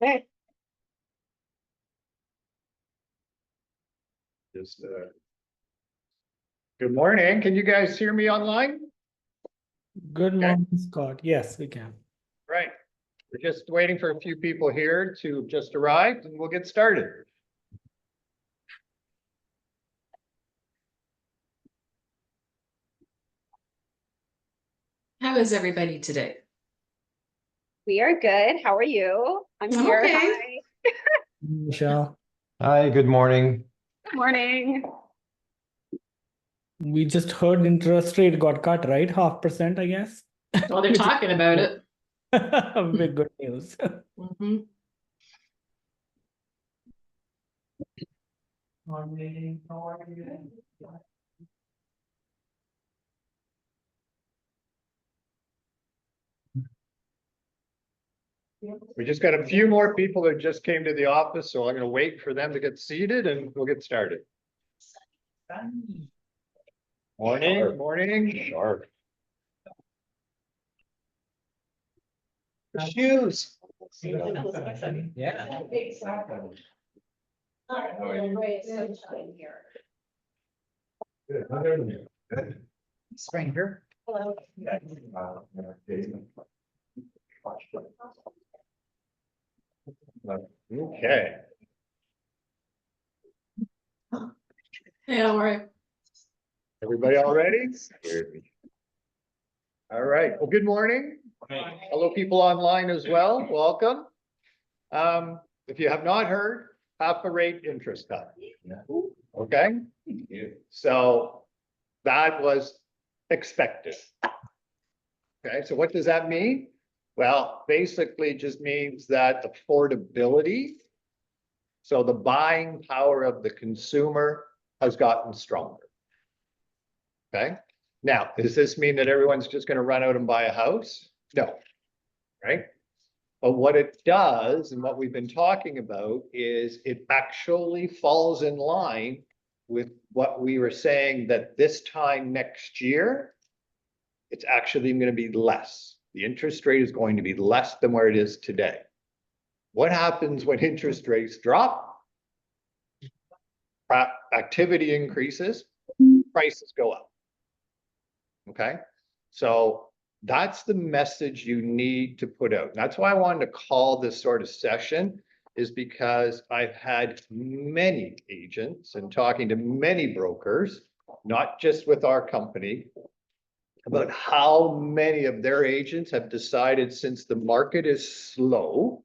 Okay. Just good morning. Can you guys hear me online? Good Okay. morning, Scott. Yes, we can. Right. We're just waiting for a few people here to just arrive and we'll get started. How is everybody today? We are good. How are you? I'm here. Okay. Hi. Michelle, Hi, good morning. Good morning. we just heard interest rate got cut, right? 0.5%, I guess. Well, they're talking about it. Big good news. Mhm. Morning. How are you? We just got a few more people that just came to the office, so I'm going to wait for them to get seated and we'll get started. Morning, morning. Sharp. Shoes. Yeah. Stranger. Hello. Okay. Hey, all right. Everybody all ready? All right. Well, good morning. Hello, people online as well. Welcome. If you have not heard, half a rate interest cut. Okay. So that was expected. Okay, so what does that mean? Well, basically it just means that affordability, so the buying power of the consumer has gotten stronger. Okay, now, does this mean that everyone's just going to run out and buy a house? No, right? But what it does, and what we've been talking about, is it actually falls in line with what we were saying, that this time next year, it's actually going to be less. The interest rate is going to be less than where it is today. What happens when interest rates drop? Activity increases, prices go up. Okay, so that's the message you need to put out. And that's why I wanted to call this sort of session, is because I've had many agents and talking to many brokers, not just with our company, about how many of their agents have decided, since the market is slow,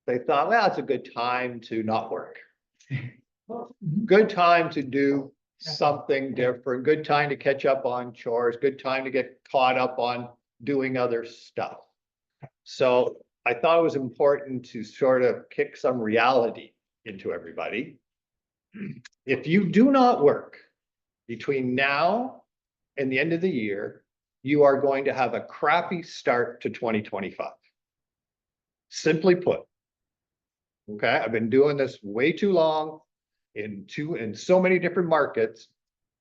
they thought, well, it's a good time to not work. Good time to do something different, good time to catch up on chores, good time to get caught up on doing other stuff. So I thought it was important to sort of kick some reality into everybody. If you do not work between now and the end of the year, you are going to have a crappy start to 2025. Simply put. Okay, I've been doing this way too long in so many different markets.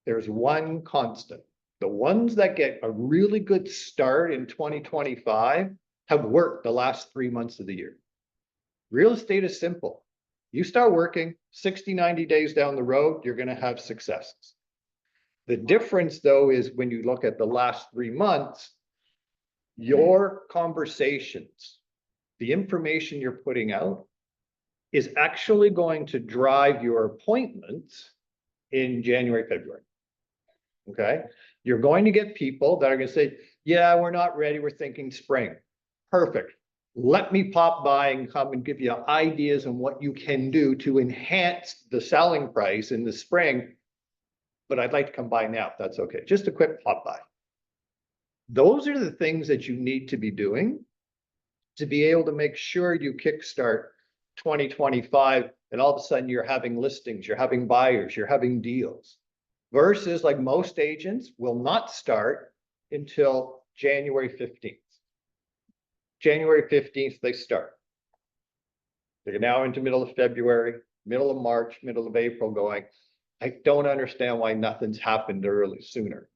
There's one constant. The ones that get a really good start in 2025 have worked the last 3 months of the year. Real estate is simple. You start working 60, 90 days down the road, you're going to have successes. The difference, though, is when you look at the last 3 months, your conversations, the information you're putting out, is actually going to drive your appointments in January, February. Okay, you're going to get people that are going to say, yeah, we're not ready, we're thinking spring. Perfect. Let me pop by and come and give you ideas on what you can do to enhance the selling price in the spring. But I'd like to come by now, if that's okay. Just a quick pop by. Those are the things that you need to be doing to be able to make sure you kickstart 2025, and all of a sudden you're having listings, you're having buyers, you're having deals. Versus, like, most agents will not start until January 15th. January 15th, they start. They're now into middle of February, middle of March, middle of April, going, I don't understand why nothing's happened sooner.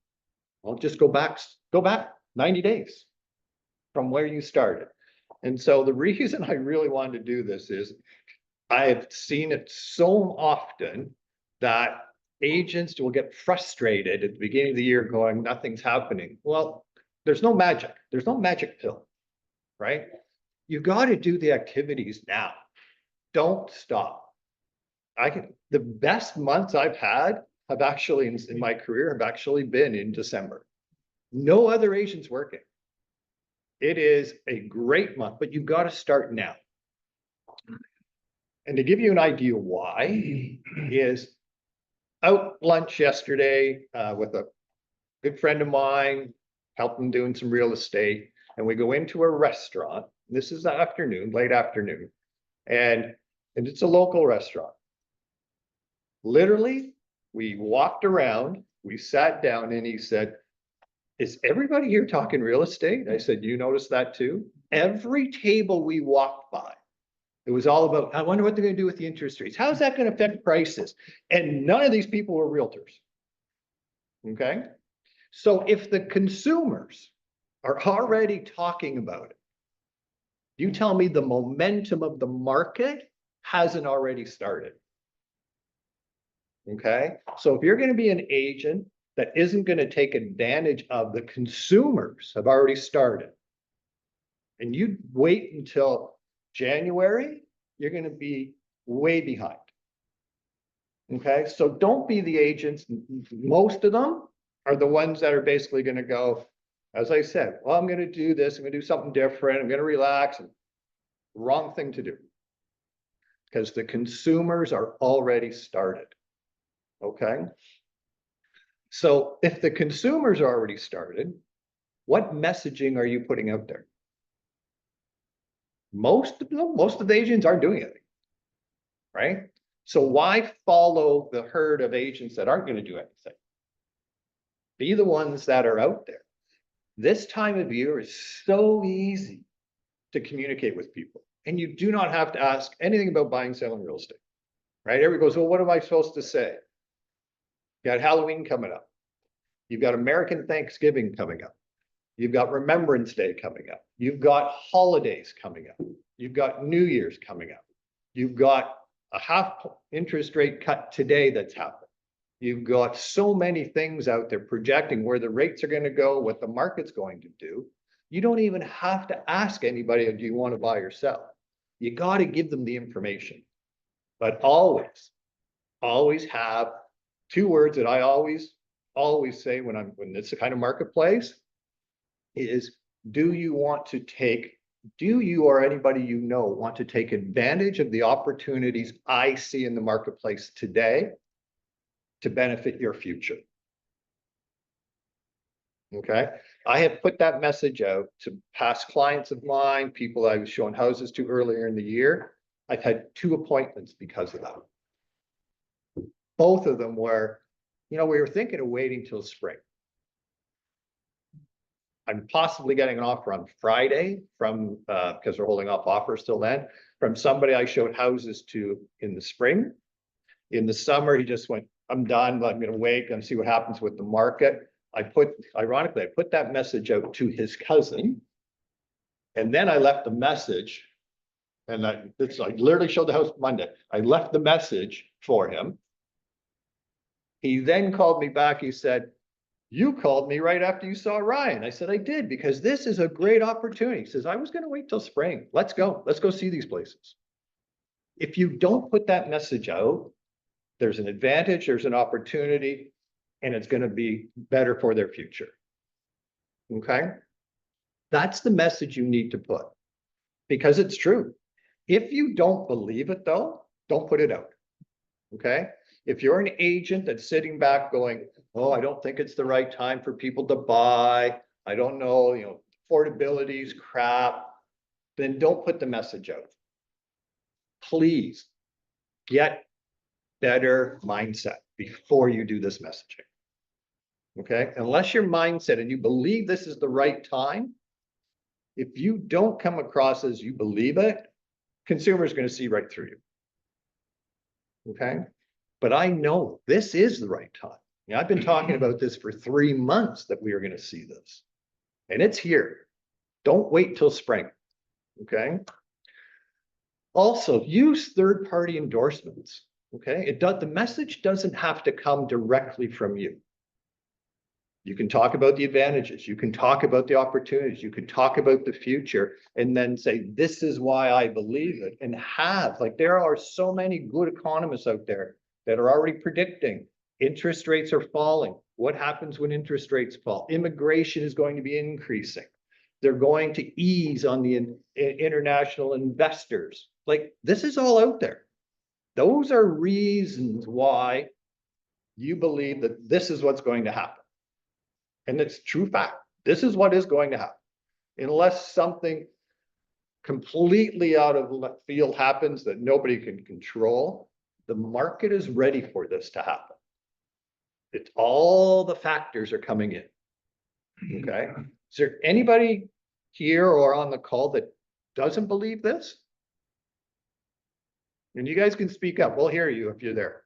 Well, just go back 90 days from where you started. And so the reason I really wanted to do this is I have seen it so often that agents will get frustrated at the beginning of the year going, nothing's happening. Well, there's no magic. There's no magic pill, right? You got to do the activities now. Don't stop. The best months I've had have actually in my career have actually been in December. No other agents working. It is a great month, but you've got to start now. And to give you an idea why is out lunch yesterday with a good friend of mine, helped him doing some real estate. And we go into a restaurant. This is the afternoon, late afternoon. And it's a local restaurant. Literally, we walked around, we sat down and he said, is everybody here talking real estate? I said, you notice that too? Every table we walked by, it was all about, I wonder what they're going to do with the interest rates. How's that going to affect prices? And none of these people were realtors. Okay. So if the consumers are already talking about it, you tell me the momentum of the market hasn't already started. Okay. So if you're going to be an agent that isn't going to take advantage of the consumers have already started, and you wait until January, you're going to be way behind. Okay, so don't be the agents. Most of them are the ones that are basically going to go, as I said, well, I'm going to do this. I'm going to do something different. I'm going to relax. Wrong thing to do. Because the consumers are already started. Okay. So if the consumers are already started, what messaging are you putting out there? Most of the agents aren't doing anything, right? So why follow the herd of agents that aren't going to do anything? Be the ones that are out there. This time of year is so easy to communicate with people. And you do not have to ask anything about buying, selling real estate, right? Everybody goes, well, what am I supposed to say? You got Halloween coming up. You've got American Thanksgiving coming up. You've got Remembrance Day coming up. You've got holidays coming up. You've got New Year's coming up. You've got a half interest rate cut today that's happened. You've got so many things out there projecting where the rates are going to go, what the market's going to do. You don't even have to ask anybody, do you want to buy or sell? You got to give them the information. But always have two words that I always say when it's the kind of marketplace is, do you or anybody you know want to take advantage of the opportunities I see in the marketplace today to benefit your future? Okay. I have put that message out to past clients of mine, people I was showing houses to earlier in the year. I've had 2 appointments because of that. Both of them were, we were thinking of waiting till spring. I'm possibly getting an offer on Friday from, because we're holding off offers till then, from somebody I showed houses to in the spring. In the summer, he just went, I'm done. I'm going to wait and see what happens with the market. Ironically, I put that message out to his cousin. And then I left the message. And I literally showed the house Monday. I left the message for him. He then called me back. He said, you called me right after you saw Ryan. I said, I did, because this is a great opportunity. He says, I was going to wait till spring. Let's go see these places. If you don't put that message out, there's an advantage, there's an opportunity, and it's going to be better for their future. Okay. That's the message you need to put, because it's true. If you don't believe it though, don't put it out. Okay. If you're an agent that's sitting back going, oh, I don't think it's the right time for people to buy, I don't know, affordability's crap, then don't put the message out. Please get better mindset before you do this messaging. Okay, unless your mindset and you believe this is the right time, if you don't come across as you believe it, consumers are going to see right through you. Okay, but I know this is the right time. I've been talking about this for 3 months that we are going to see this, and it's here. Don't wait till spring. Okay. Also, use third-party endorsements. Okay, the message doesn't have to come directly from you. You can talk about the advantages, you can talk about the opportunities, you can talk about the future, and then say, this is why I believe it. And there are so many good economists out there that are already predicting interest rates are falling. What happens when interest rates fall? Immigration is going to be increasing. They're going to ease on the international investors. Like, this is all out there. Those are reasons why you believe that this is what's going to happen. And it's true fact. This is what is going to happen. Unless something completely out of left field happens that nobody can control, the market is ready for this to happen. It's all the factors are coming in. Okay. Is there anybody here or on the call that doesn't believe this? And you guys can speak up. We'll hear you if you're there.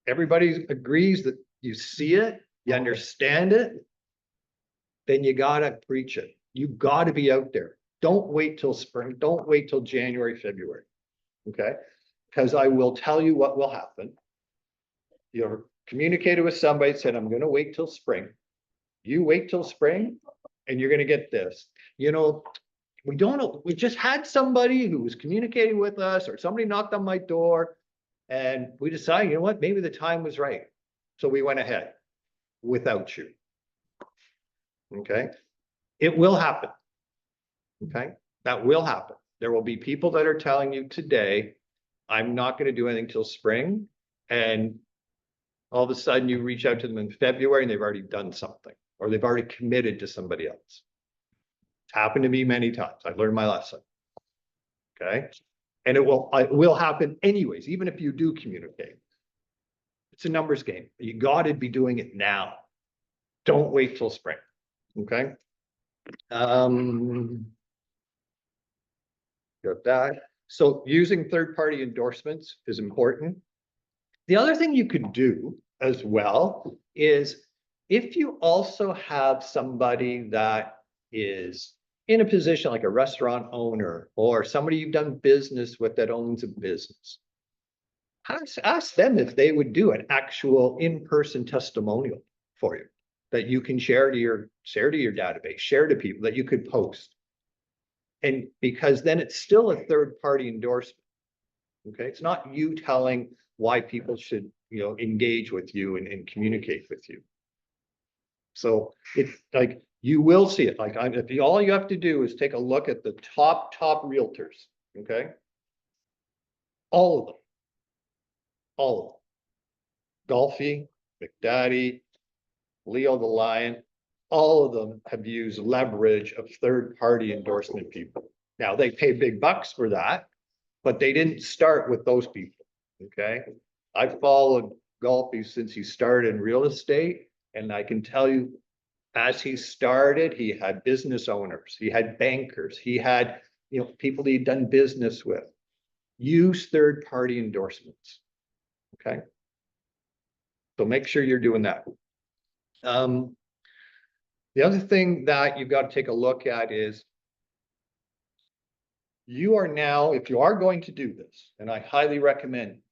Everybody agrees that you see it, you understand it, then you gotta preach it. You gotta be out there. Don't wait till spring. Don't wait till January, February. Okay? Because I will tell you what will happen. You're communicated with somebody, said, I'm gonna wait till spring. You wait till spring and you're gonna get this. You know, we don't know. We just had somebody who was communicating with us, or somebody knocked on my door, and we decided, you know what, maybe the time was right. So we went ahead without you. Okay. It will happen. Okay. That will happen. There will be people that are telling you today, I'm not going to do anything till spring. And all of a sudden you reach out to them in February and they've already done something, or they've already committed to somebody else. It's happened to me many times. I've learned my lesson. Okay. And it will happen anyways, even if you do communicate. It's a numbers game. You got to be doing it now. Don't wait till spring. Okay. Got that. So using third-party endorsements is important. The other thing you could do as well is, if you also have somebody that is in a position like a restaurant owner or somebody you've done business with that owns a business, ask them if they would do an actual in-person testimonial for you that you can share to your database, share to people that you could post. And because then it's still a third-party endorsement. Okay, it's not you telling why people should, engage with you and communicate with you. So it's like, you will see it. Like, all you have to do is take a look at the top realtors. Okay, all of them. Golfy, McDaddy, Leo the Lion, all of them have used leverage of third-party endorsement people. Now, they pay big bucks for that, but they didn't start with those people. Okay, I've followed Golfy since he started in real estate, and I can tell you, as he started, he had business owners, he had bankers, he had people that he'd done business with. Use third-party endorsements. Okay, so make sure you're doing that. The other thing that you've got to take a look at is, you are now, if you are going to do this, and I highly recommend,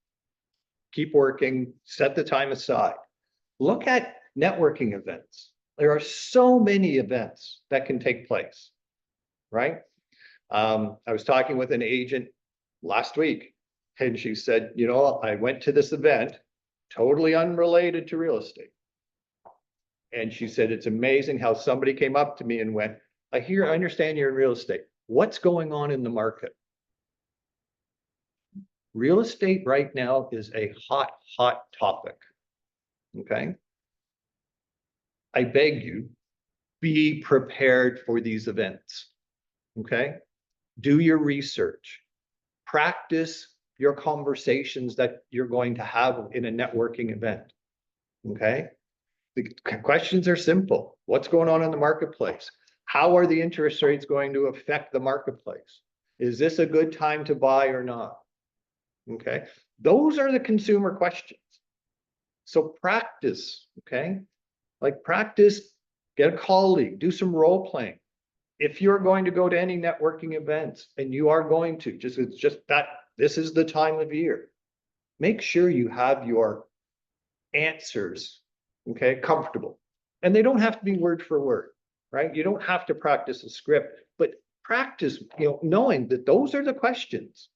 keep working, set the time aside, look at networking events. There are so many events that can take place, right? I was talking with an agent last week, and she said, I went to this event, totally unrelated to real estate. And she said, it's amazing how somebody came up to me and went, I understand you're in real estate. What's going on in the market? Real estate right now is a hot topic. Okay. I beg you, be prepared for these events. Okay. Do your research. Practice your conversations that you're going to have in a networking event. Okay. The questions are simple. What's going on in the marketplace? How are the interest rates going to affect the marketplace? Is this a good time to buy or not? Okay. Those are the consumer questions. So practice, okay? Like, practice, get a colleague, do some role playing, if you're going to go to any networking events, and you are going to, it's just that this is the time of year, make sure you have your answers, okay, comfortable. And they don't have to be word for word, right? You don't have to practice a script, but practice, knowing that those are the questions,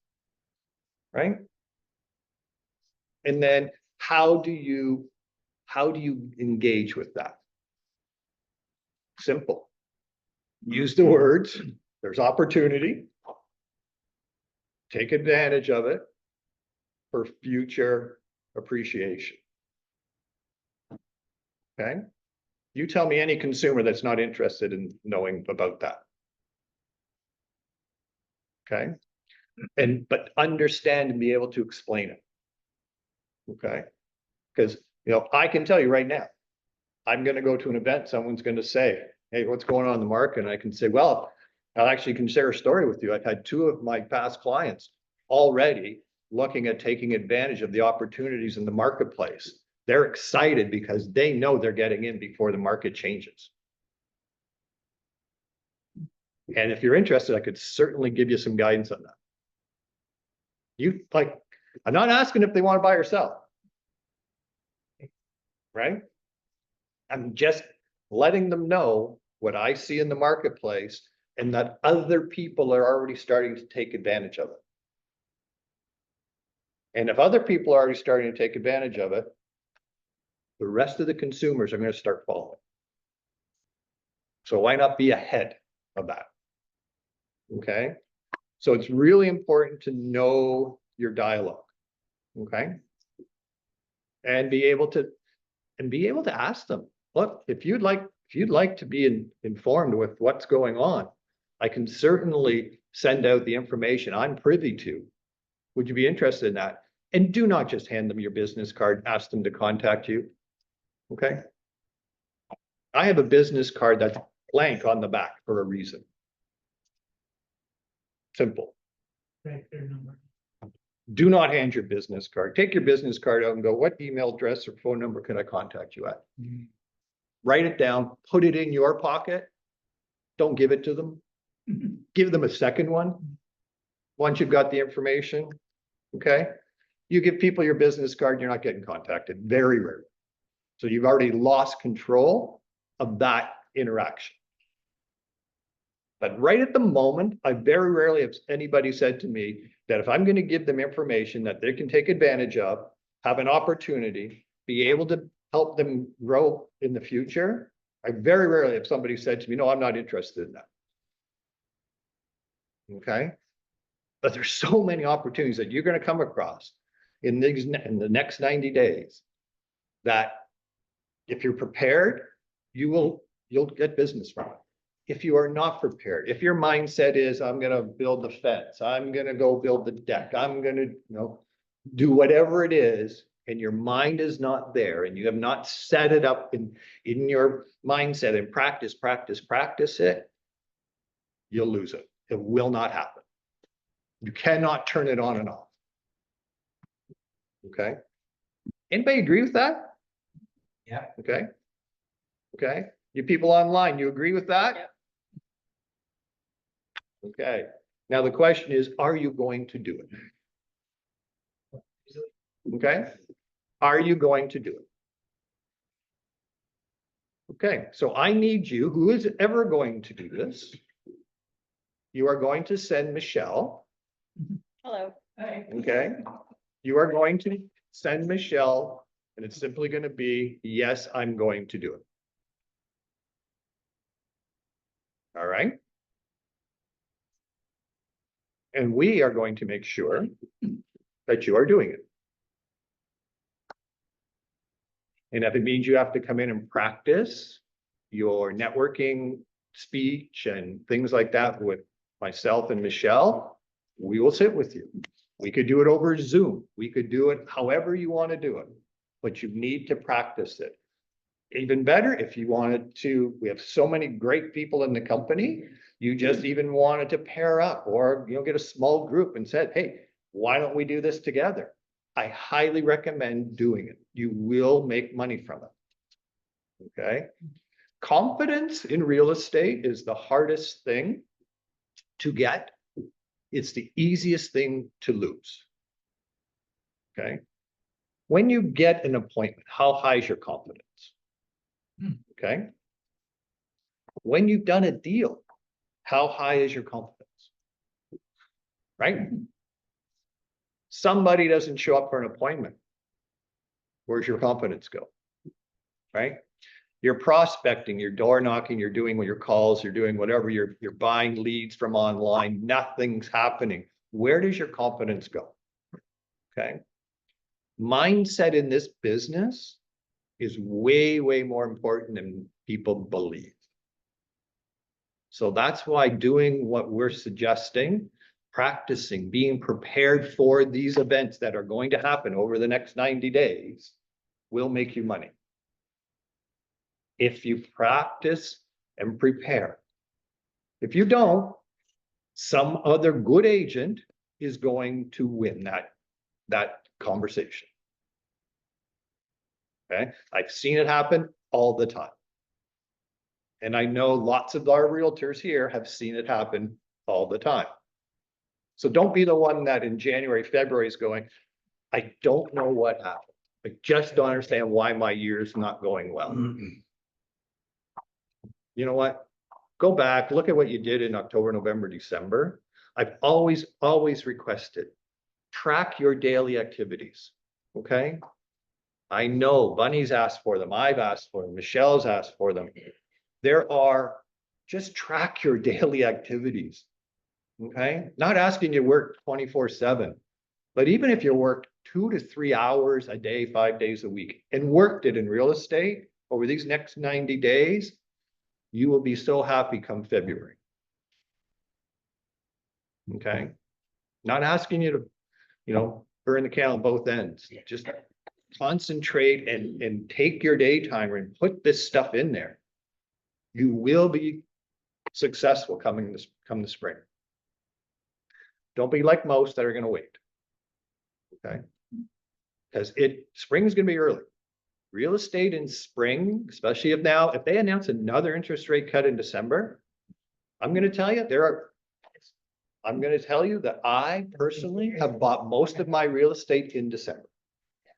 right? And then how do you engage with that? Simple. Use the words. There's opportunity. Take advantage of it for future appreciation. Okay? You tell me any consumer that's not interested in knowing about that. Okay? But understand and be able to explain it. Okay? Because, I can tell you right now, I'm going to go to an event, someone's going to say, hey, what's going on in the market? And I can say, well, I actually can share a story with you. I've had 2 of my past clients already looking at taking advantage of the opportunities in the marketplace. They're excited because they know they're getting in before the market changes. And if you're interested, I could certainly give you some guidance on that. I'm not asking if they want to buy or sell. Right? I'm just letting them know what I see in the marketplace and that other people are already starting to take advantage of it. And if other people are already starting to take advantage of it, the rest of the consumers are going to start following. So why not be ahead of that? Okay. So it's really important to know your dialogue. Okay. And be able to ask them, look, if you'd like to be informed with what's going on, I can certainly send out the information I'm privy to. Would you be interested in that? And do not just hand them your business card, ask them to contact you. Okay. I have a business card that's blank on the back for a reason. Simple. Do not hand your business card. Take your business card out and go, what email address or phone number can I contact you at? Write it down, put it in your pocket. Don't give it to them. Give them a second one. Once you've got the information, okay? You give people your business card, you're not getting contacted, very rarely. So you've already lost control of that interaction. But right at the moment, I very rarely have anybody said to me that if I'm going to give them information that they can take advantage of, have an opportunity, be able to help them grow in the future, I very rarely have somebody said to me, no, I'm not interested in that. Okay? But there's so many opportunities that you're going to come across in the next 90 days that if you're prepared, you'll get business from it. If you are not prepared, if your mindset is, I'm going to build the fence, I'm going to go build the deck, I'm going to, do whatever it is, and your mind is not there, and you have not set it up in your mindset and practice it, you'll lose it. It will not happen. You cannot turn it on and off. Okay. Anybody agree with that? Yeah. Okay. Okay. You people online, you agree with that? Yeah. Okay. Now the question is, are you going to do it? Okay. Are you going to do it? Okay. So I need you, who is ever going to do this? You are going to send Michelle. Hello. Okay. You are going to send Michelle, and it's simply going to be, yes, I'm going to do it. All right. And we are going to make sure that you are doing it. And if it means you have to come in and practice your networking speech and things like that with myself and Michelle, we will sit with you. We could do it over Zoom. We could do it however you want to do it, but you need to practice it. Even better, if you wanted to, we have so many great people in the company, you just even wanted to pair up or, get a small group and said, hey, why don't we do this together? I highly recommend doing it. You will make money from it. Okay. confidence in real estate is the hardest thing to get. It's the easiest thing to lose. Okay. When you get an appointment, how high is your confidence? Okay. When you've done a deal, how high is your confidence? Right? Somebody doesn't show up for an appointment. Where's your confidence go? Right? You're prospecting, you're door knocking, you're doing your calls, you're doing whatever, you're buying leads from online, nothing's happening. Where does your confidence go? Okay. Mindset in this business is way, way more important than people believe. So that's why doing what we're suggesting, practicing, being prepared for these events that are going to happen over the next 90 days will make you money. If you practice and prepare. If you don't, some other good agent is going to win that conversation. Okay, I've seen it happen all the time. And I know lots of our realtors here have seen it happen all the time. So don't be the one that in January, February is going, I don't know what happened. I just don't understand why my year's not going well. You know what? Go back, look at what you did in October, November, December. I've always requested, track your daily activities, okay? I know Bunny's asked for them, I've asked for them, Michelle's asked for them. Just track your daily activities, okay? Not asking you to work 24/7, but even if you worked 2 to 3 hours a day, 5 days a week, and worked it in real estate over these next 90 days, you will be so happy come February. Okay. Not asking you to, burn the candle at both ends. Just concentrate and take your daytime and put this stuff in there. You will be successful come the spring. Don't be like most that are going to wait. Okay. Because spring is going to be early. Real estate in spring, especially if they announce another interest rate cut in December, I'm going to tell you that I personally have bought most of my real estate in December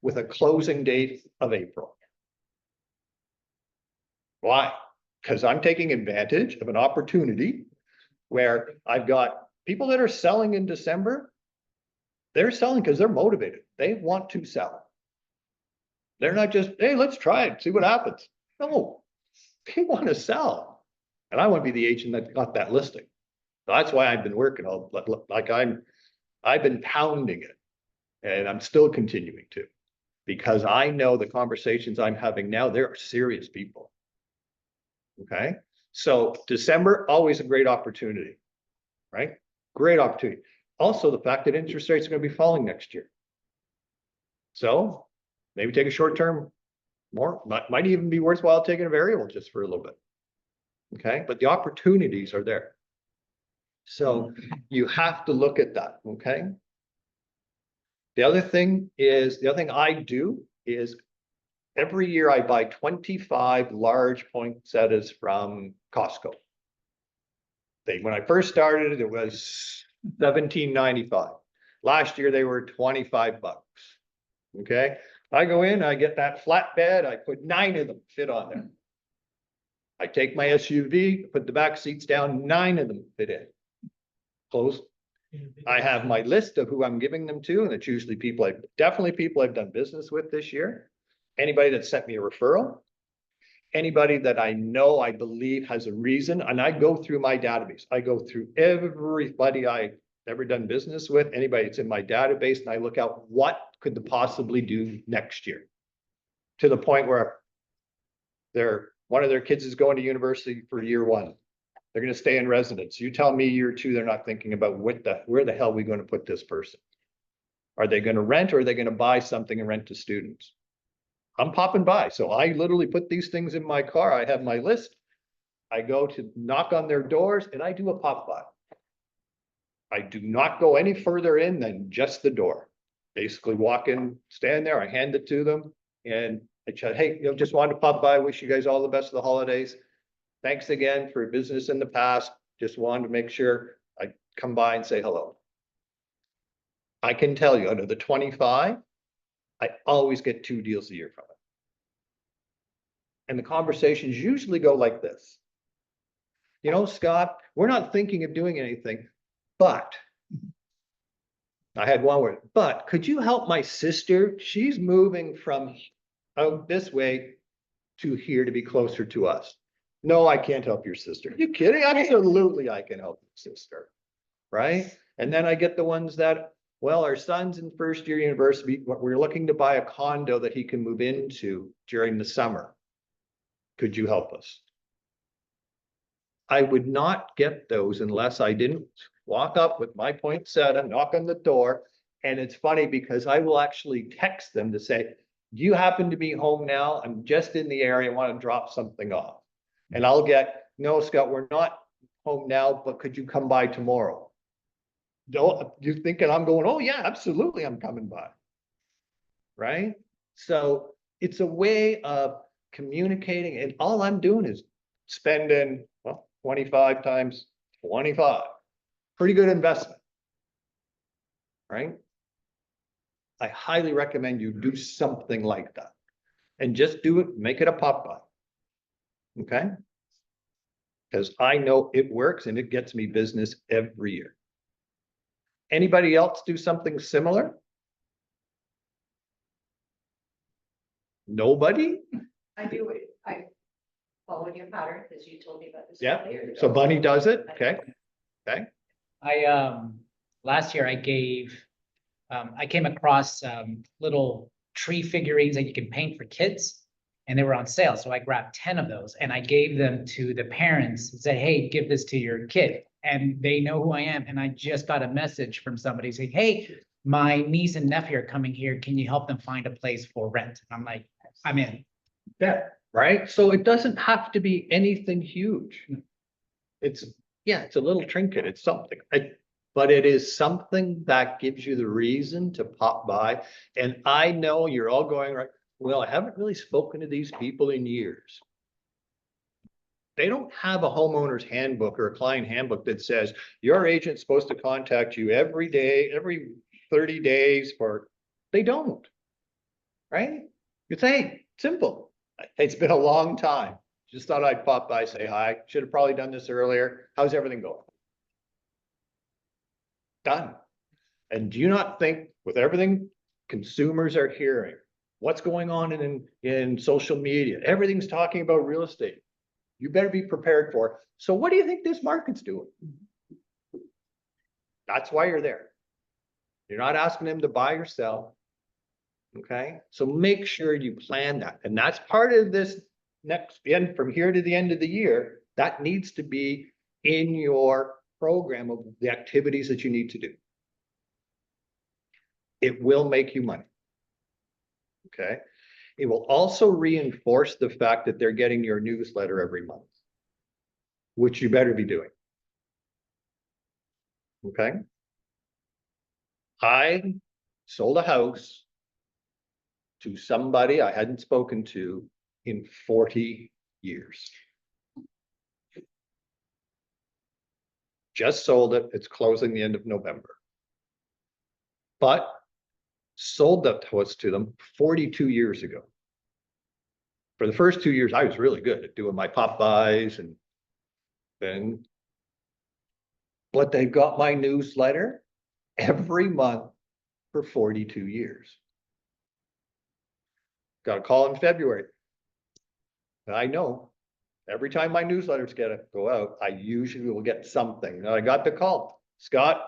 with a closing date of April. Why? Because I'm taking advantage of an opportunity where I've got people that are selling in December. They're selling because they're motivated. They want to sell. They're not just, hey, let's try it, see what happens. No, they want to sell. And I want to be the agent that got that listing. So that's why I've been working I've been pounding it, and I'm still continuing to, because I know the conversations I'm having now, there are serious people. Okay. So December, always a great opportunity, right? Great opportunity. Also, the fact that interest rates are going to be falling next year. So maybe take a short term more, might even be worthwhile taking a variable just for a little bit. Okay, but the opportunities are there. So you have to look at that. Okay. The other thing I do is every year I buy 25 large poinsettias from Costco. When I first started, it was $17.95. Last year they were $25. Okay. I go in, I get that flatbed, I put 9 of them fit on there. I take my SUV, put the back seats down, 9 of them fit in. Close. I have my list of who I'm giving them to, and it's usually people I've done business with this year. Anybody that sent me a referral, anybody that I know, I believe has a reason, and I go through my database. I go through everybody I've ever done business with, anybody that's in my database, and I look out what could they possibly do next year, to the point where one of their kids is going to university for year 1. They're going to stay in residence. You tell me year 2, they're not thinking about where the hell are we going to put this person? Are they going to rent, or are they going to buy something and rent to students? I'm popping by. So I literally put these things in my car. I have my list. I go to knock on their doors and I do a pop by. I do not go any further in than just the door. Basically walk in, stand there, I hand it to them, and I chat, hey, just wanted to pop by, wish you guys all the best of the holidays. Thanks again for business in the past. Just wanted to make sure I come by and say hello. I can tell you, out of the 25, I always get 2 deals a year from it. And the conversations usually go like this. You know, Scott, we're not thinking of doing anything, but I had one word, but could you help my sister? She's moving from out this way to here to be closer to us. No, I can't help your sister. Are you kidding? Absolutely, I can help your sister. Right? And then I get the ones that, well, our son's in first year university, but we're looking to buy a condo that he can move into during the summer. Could you help us? I would not get those unless I didn't walk up with my poinsettia, knock on the door. And it's funny because I will actually text them to say, do you happen to be home now? I'm just in the area, I want to drop something off. And I'll get, no, Scott, we're not home now, but could you come by tomorrow? Don't you thinking I'm going, oh yeah, absolutely, I'm coming by. Right? So it's a way of communicating, and all I'm doing is spending, well, 25 times 25. Pretty good investment. Right? I highly recommend you do something like that. And just do it, make it a pop-by. Okay? Because I know it works and it gets me business every year. Anybody else do something similar? Nobody? I do it. I followed your pattern because you told me about this. Yeah. earlier. So Bunny does it? Okay. Last year I came across little tree figurines that you can paint for kids, and they were on sale. So I grabbed 10 of those and I gave them to the parents and said, hey, give this to your kid. And they know who I am. And I just got a message from somebody saying, hey, my niece and nephew are coming here. Can you help them find a place for rent? And I'm like, I'm in. Yeah. Right? So it doesn't have to be anything huge. It's, yeah, it's a little trinket. It's something. But it is something that gives you the reason to pop by. And I know you're all going, right, well, I haven't really spoken to these people in years. They don't have a homeowner's handbook or a client handbook that says your agent's supposed to contact you every day, every 30 days for, they don't. Right? You say, hey, simple. It's been a long time. Just thought I'd pop by, say hi. Should have probably done this earlier. How's everything going? Done. And do you not think with everything consumers are hearing, what's going on in social media, everything's talking about real estate. You better be prepared for it. So what do you think this market's doing? That's why you're there. You're not asking them to buy or sell. Okay, so make sure you plan that. And that's part of this next end from here to the end of the year. That needs to be in your program of the activities that you need to do. It will make you money. Okay. It will also reinforce the fact that they're getting your newsletter every month, which you better be doing. Okay. I sold a house to somebody I hadn't spoken to in 40 years. Just sold it. It's closing the end of November. But sold that house to them 42 years ago. For the first 2 years, I was really good at doing my pop-bys and then, but they got my newsletter every month for 42 years. Got a call in February. I know every time my newsletters go out, I usually will get something. And I got the call. Scott,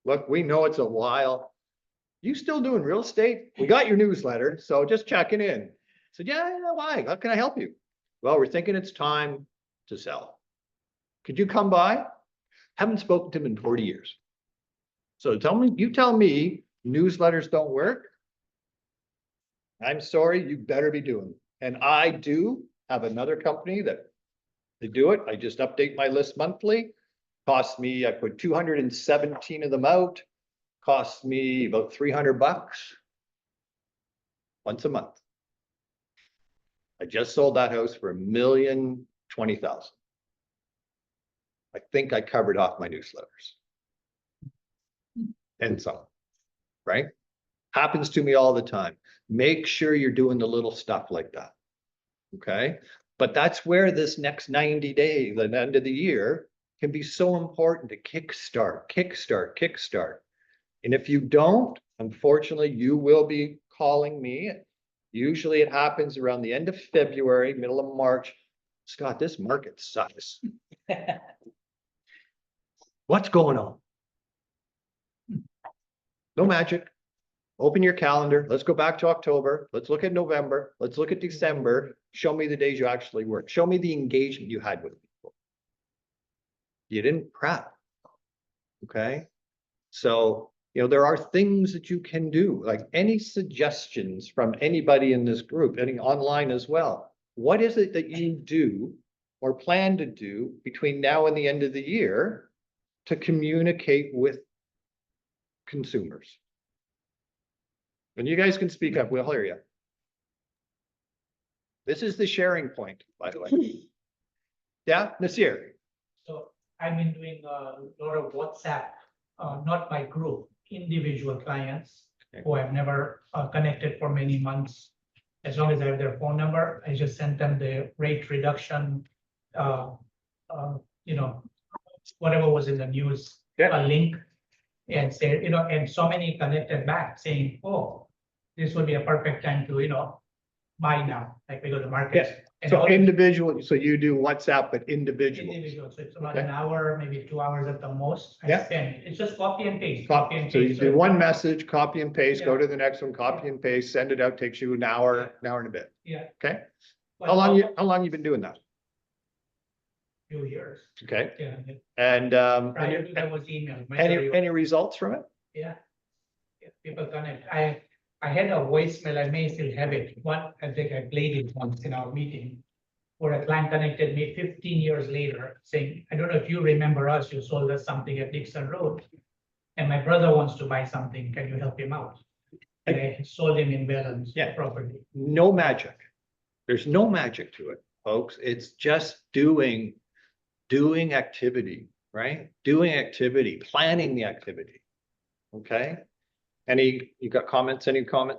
look, we know it's a while. You still doing real estate? We got your newsletter, so just checking in. I said, yeah, why? How can I help you? Well, we're thinking it's time to sell. Could you come by? Haven't spoken to him in 40 years. So you tell me newsletters don't work. I'm sorry, you better be doing it. And I do have another company that they do it. I just update my list monthly. Costs me, I put 217 of them out. Costs me about $300 once a month. I just sold that house for $1,020,000. I think I covered off my newsletters. And some, right? Happens to me all the time. Make sure you're doing the little stuff like that. Okay? But that's where this next 90 days, the end of the year, can be so important to kickstart. And if you don't, unfortunately, you will be calling me. Usually it happens around the end of February, middle of March. Scott, this market sucks. What's going on? No magic. Open your calendar. Let's go back to October. Let's look at November. Let's look at December. Show me the days you actually worked. Show me the engagement you had with people. You didn't prep. Okay. So, there are things that you can do, like any suggestions from anybody in this group, any online as well. What is it that you do or plan to do between now and the end of the year to communicate with consumers? And you guys can speak up, we'll hear you. This is the sharing point, by the way. Yeah, Nasir? So I've been doing a lot of WhatsApp, not my group, individual clients who I've never connected for many months. As long as I have their phone number, I just sent them the rate reduction, whatever was in the news, Yeah. a link. And say, and so many connected back saying, oh, this would be a perfect time to, buy now, like because the market. So individual, so you do WhatsApp, but individual. Individual, so it's about Okay. an hour, maybe 2 hours at the most. I Yeah. spend, it's just copy and paste. So you do one message, copy and paste, go to the next one, copy and paste, send it out, takes you an hour and a bit. Yeah. Okay? But How long you been doing that? Few years, Okay, yeah. and Prior to that was email. any results from it? Yeah. Yeah, people connect. I had a voicemail, I may still have it. I think I played it once in our meeting. Where a client connected me 15 years later saying, I don't know if you remember us, you sold us something at Dixon Road. And my brother wants to buy something, can you help him out? And I sold him in balance property. No magic. There's no magic to it, folks. It's just doing activity, right? Doing activity, planning the activity. Okay? Any comments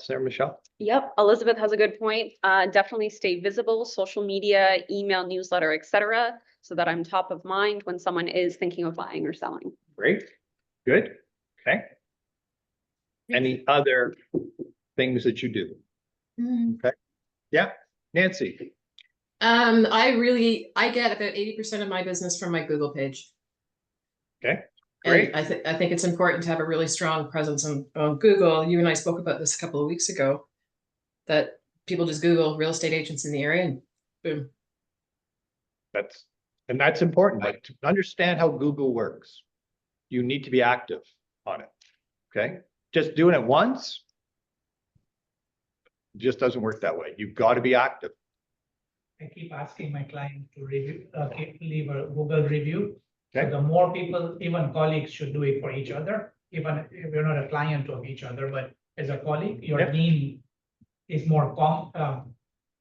there, Michelle? Yep, Elizabeth has a good point. Definitely stay visible, social media, email, newsletter, etc., so that I'm top of mind when someone is thinking of buying or selling. Great, good, okay. Any other things that you do? Okay, yeah, Nancy. I get about 80% of my business from my Google page. Okay, And great. I think it's important to have a really strong presence on Google. You and I spoke about this a couple of weeks ago, that people just Google real estate agents in the area and boom. That's important, but to understand how Google works, you need to be active on it, okay? Just doing it once just doesn't work that way. You've got to be active. I keep asking my client to leave a Google review. Okay. So the more people, even colleagues should do it for each other, even if you're not a client of each other, but as a colleague, your name is more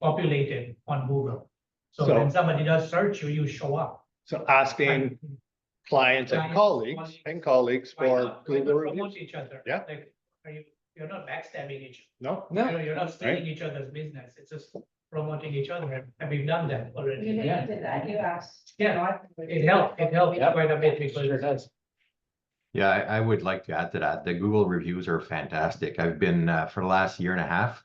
populated on Google. So when somebody does search you, you show up. So asking clients and colleagues for Google reviews. Promote each other. Yeah. Like, you're not backstabbing each other. No, You're not stealing each other's business. It's just promoting each other. And we've done that already. You did that, you asked. Yeah, it helped quite a bit because Yeah, I would like to add to that. The Google reviews are fantastic. I've been, for the last year and a half,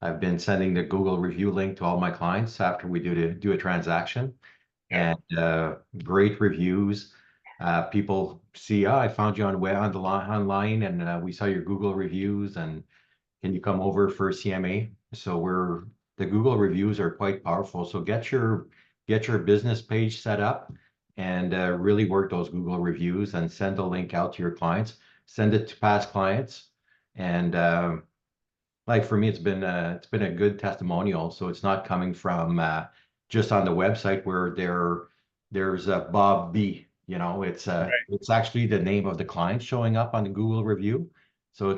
I've been sending the Google review link to all my clients after we do a transaction. And great reviews. People see, I found you online and we saw your Google reviews and can you come over for CMA? So the Google reviews are quite powerful. So get your business page set up and really work those Google reviews and send the link out to your clients, send it to past clients. And like for me, it's been a good testimonial. So it's not coming from just on the website where there's a Bob B, it's actually the name of the client showing up on the Google review. So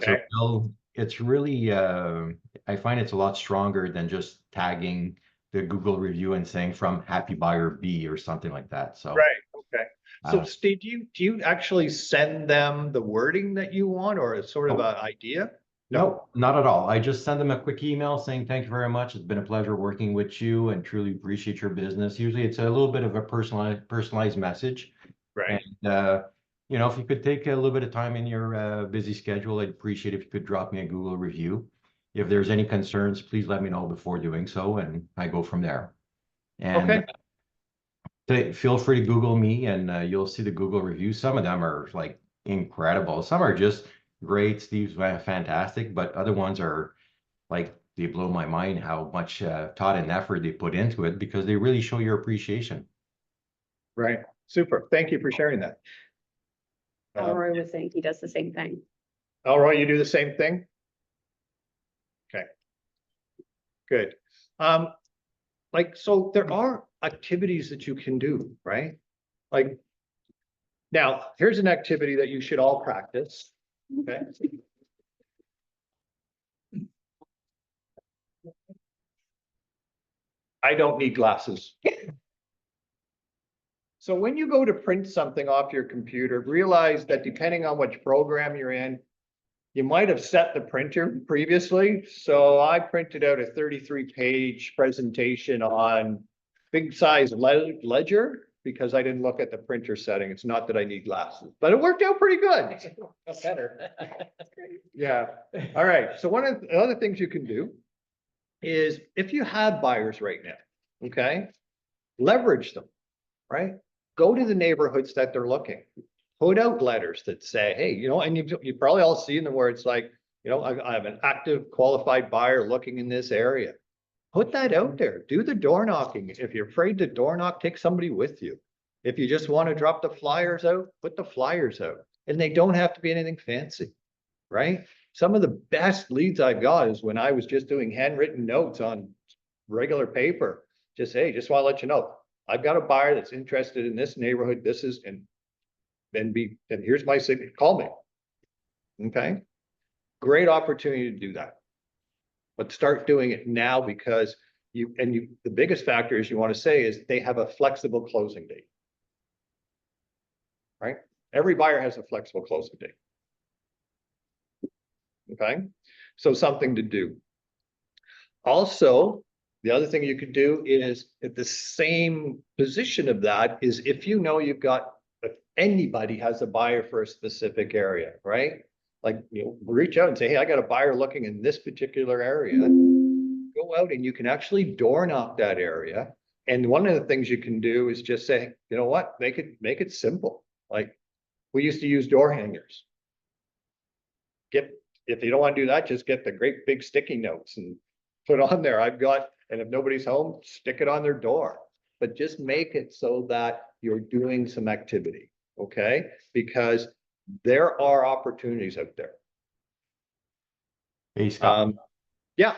it's really, I find it's a lot stronger than just tagging the Google review and saying from happy buyer B or something like that. So right, okay. So Uh, Steve, do you actually send them the wording that you want or a sort of No. an idea? No, not at all. I just send them a quick email saying, thank you very much. It's been a pleasure working with you and truly appreciate your business. Usually it's a little bit of a personalized message. Right. And, you know, if you could take a little bit of time in your busy schedule, I'd appreciate if you could drop me a Google review. If there's any concerns, please let me know before doing so, and I go from there. And feel free to Google me, and you'll see the Google reviews. Some of them are like incredible. Some are just great. Steve's fantastic, but other ones are like they blow my mind how much thought and effort they put into it because they really show your appreciation. Right. Super. Thank you for sharing that. Elroy was saying he does the same thing. Elroy, you do the same thing? Okay. Good. Like, so there are activities that you can do, right? Like, now, here's an activity that you should all practice, okay? I don't need glasses. So when you go to print something off your computer, realize that depending on which program you're in, you might have set the printer previously. So I printed out a 33-page presentation on big size ledger because I didn't look at the printer setting. It's not that I need glasses, but it worked out pretty good. That's better. Yeah. All right. So one of the other things you can do is if you have buyers right now, okay, leverage them, right? Go to the neighborhoods that they're looking. Put out letters that say, hey, you know, and you probably all seen them where it's like, you know, I have an active qualified buyer looking in this area. Put that out there. Do the door knocking. If you're afraid to door knock, take somebody with you. If you just want to drop the flyers out, put the flyers out. And they don't have to be anything fancy, right? Some of the best leads I've got is when I was just doing handwritten notes on regular paper. Just, hey, just want to let you know, I've got a buyer that's interested in this neighborhood. This is, and here's my signature, call me. Okay. Great opportunity to do that. But start doing it now because the biggest factor is you want to say is they have a flexible closing date. Right? Every buyer has a flexible closing date. Okay. So something to do. Also, the other thing you could do is at the same position of that is if you know you've got, if anybody has a buyer for a specific area, right? Like, you know, reach out and say, hey, I got a buyer looking in this particular area. Go out and you can actually door knock that area. And one of the things you can do is just say, you know what, make it simple. Like we used to use door hangers. If you don't want to do that, just get the great big sticky notes and put on there. And if nobody's home, stick it on their door. But just make it so that you're doing some activity, okay? Because there are opportunities out there. Hey, Scott. Yeah.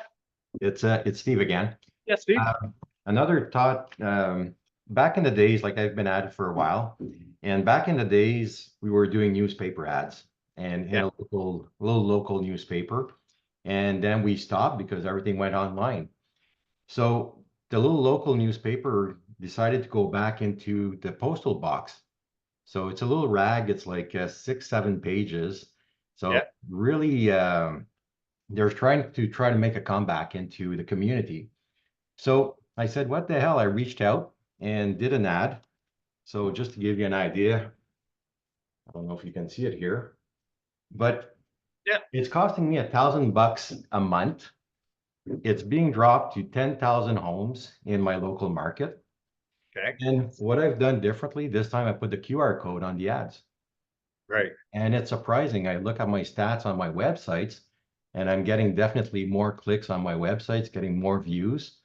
It's Steve again. Yes, Steve. Another thought, back in the days, like I've been at it for a while, and back in the days, we were doing newspaper ads and in a little local newspaper. And then we stopped because everything went online. So the little local newspaper decided to go back into the postal box. So it's a little rag. It's like 6-7 pages. So really, they're trying to make a comeback into the community. So I said, what the hell? I reached out and did an ad. So just to give you an idea, I don't know if you can see it here, but it's costing me $1,000 a month. It's being dropped to 10,000 homes in my local market. Okay. And what I've done differently this time, I put the QR code on the ads. Right. And it's surprising. I look at my stats on my websites and I'm getting definitely more clicks on my websites, getting more views.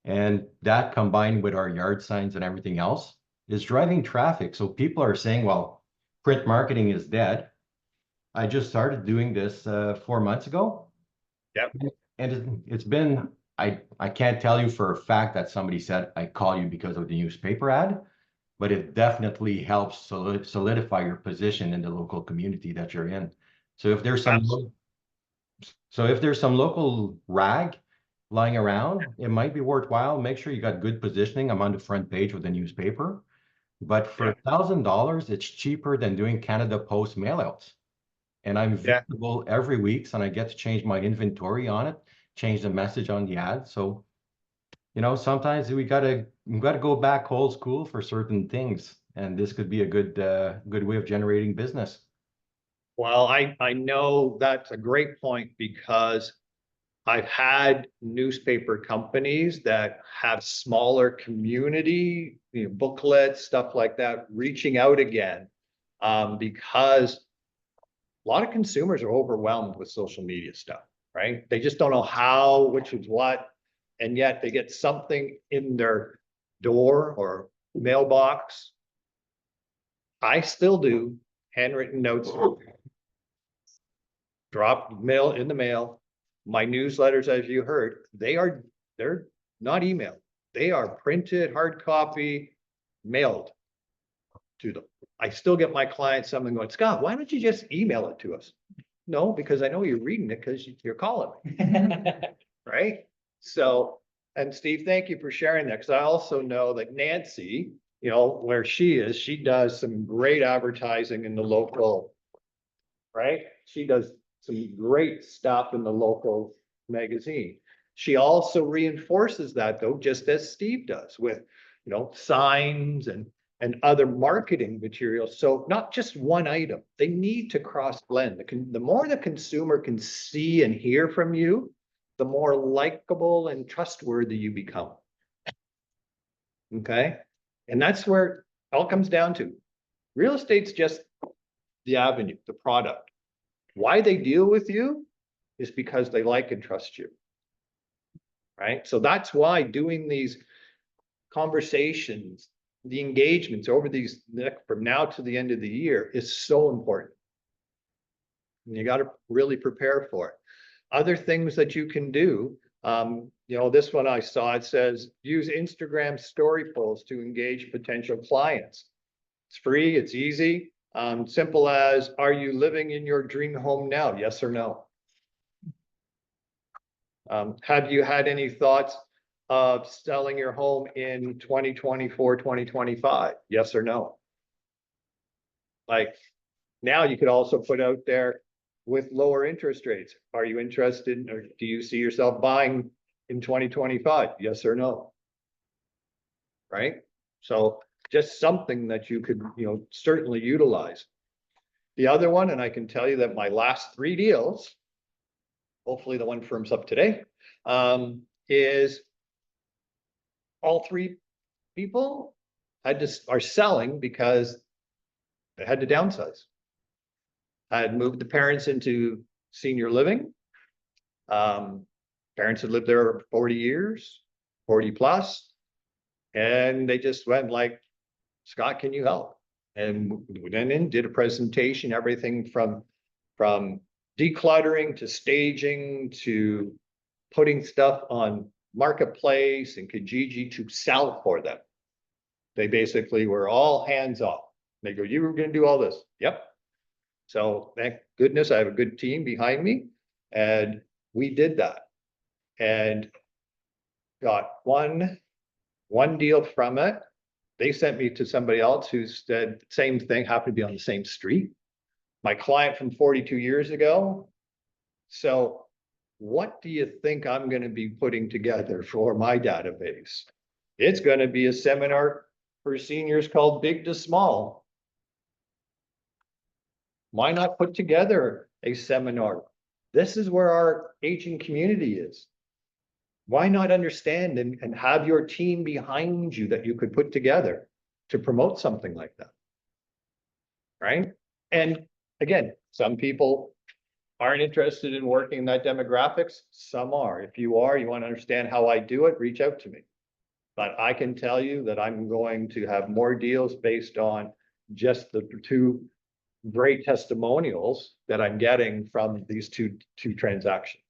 And that combined with our yard signs and everything else is driving traffic. So people are saying, well, print marketing is dead. I just started doing this 4 months ago. Yep. And it's been, I can't tell you for a fact that somebody said, I call you because of the newspaper ad, but it definitely helps solidify your position in the local community that you're in. So if there's some local rag lying around, it might be worthwhile. Make sure you got good positioning. I'm on the front page with the newspaper. But for $1,000, it's cheaper than doing Canada Post mailouts. And I'm Yeah. visible every week, and I get to change my inventory on it, change the message on the ad. So, you know, sometimes we gotta go back old school for certain things, and this could be a good way of generating business. Well, I know that's a great point because I've had newspaper companies that have smaller community, you know, booklets, stuff like that, reaching out again. Because a lot of consumers are overwhelmed with social media stuff, right? They just don't know how, which is what, and yet they get something in their door or mailbox. I still do handwritten notes, drop mail in the mail. My newsletters, as you heard, they're not email. They are printed, hard copy, mailed to them. I still get my clients something going, Scott, why don't you just email it to us? No, because I know you're reading it because you're calling me, right? So, and Steve, thank you for sharing that, because I also know that Nancy, you know, where she is, she does some great advertising in the local, right? She does some great stuff in the local magazine. She also reinforces that though, just as Steve does with, you know, signs and other marketing materials. So not just one item, they need to cross blend. The more the consumer can see and hear from you, the more likable and trustworthy you become. Okay. And that's where it all comes down to. Real estate's just the avenue, the product. Why they deal with you is because they like and trust you. Right? So that's why doing these conversations, the engagements over these from now to the end of the year is so important. And you got to really prepare for it. Other things that you can do, you know, this one I saw, it says use Instagram story posts to engage potential clients. It's free, it's easy. Simple as, are you living in your dream home now? Yes or no? Have you had any thoughts of selling your home in 2024, 2025? Yes or no? Like now you could also put out there with lower interest rates. Are you interested or do you see yourself buying in 2025? Yes or no? Right? So just something that you could, you know, certainly utilize. The other one, and I can tell you that my last 3 deals, hopefully the one firms up today, is all 3 people are selling because they had to downsize. I had moved the parents into senior living. Parents had lived there 40 years, 40 plus, and they just went like, Scott, can you help? And we went in, did a presentation, everything from decluttering to staging to putting stuff on Marketplace and Kijiji to sell for them. They basically were all hands off. They go, you were going to do all this. Yep. So thank goodness I have a good team behind me. And we did that and got one deal from it. They sent me to somebody else who said same thing, happened to be on the same street. My client from 42 years ago. So what do you think I'm going to be putting together for my database? It's going to be a seminar for seniors called Big to Small. Why not put together a seminar? This is where our aging community is. Why not understand and have your team behind you that you could put together to promote something like that? Right? And again, some people aren't interested in working in that demographics. Some are. If you are, you want to understand how I do it, reach out to me. But I can tell you that I'm going to have more deals based on just the 2 great testimonials that I'm getting from these two transactions.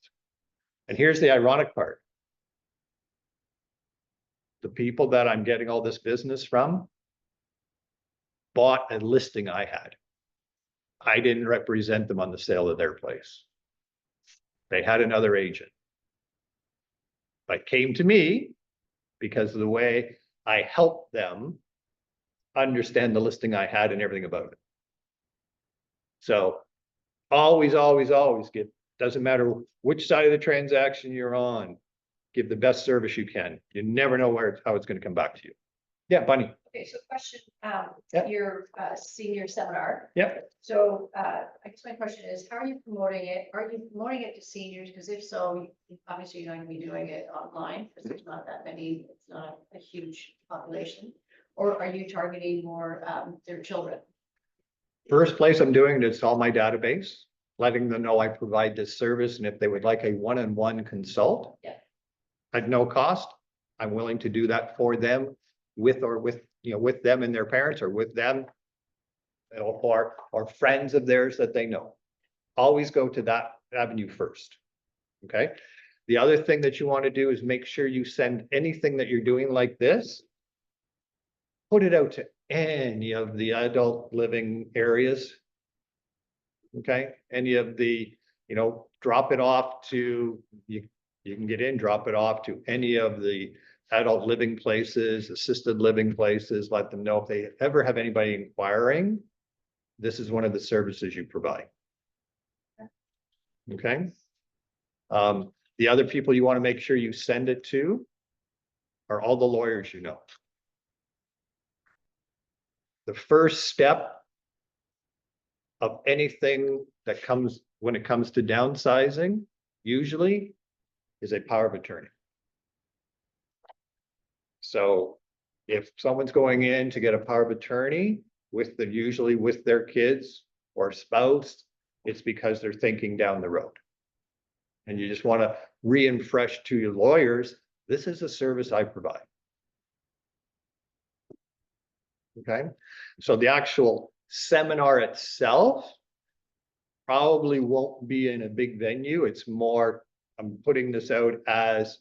And here's the ironic part. The people that I'm getting all this business from bought a listing I had. I didn't represent them on the sale of their place. They had another agent. But came to me because of the way I helped them understand the listing I had and everything about it. So always give, doesn't matter which side of the transaction you're on, give the best service you can. You never know how it's gonna come back to you. Yeah, Bunny. Okay, so question, Yeah. your senior seminar. Yep. So I guess my question is, how are you promoting it? Are you promoting it to seniors? Because if so, obviously you're going to be doing it online because there's not that many, it's not a huge population. Or are you targeting more their children? First place I'm doing it is all my database, letting them know I provide this service, and if they would like a one-on-one consult. Yeah. At no cost, I'm willing to do that for them with them and their parents, or with them. Or friends of theirs that they know. Always go to that avenue first. Okay. The other thing that you want to do is make sure you send anything that you're doing like this. Put it out to any of the adult living areas. Okay, any of the, drop it off to, you can get in, drop it off to any of the adult living places, assisted living places, let them know if they ever have anybody inquiring, this is one of the services you provide. Okay. The other people you want to make sure you send it to are all the lawyers you know. The first step of anything that comes when it comes to downsizing, usually, is a power of attorney. So if someone's going in to get a power of attorney usually with their kids or spouse, it's because they're thinking down the road. And you just want to refresh to your lawyers, this is a service I provide. Okay, so the actual seminar itself probably won't be in a big venue. It's more, I'm putting this out as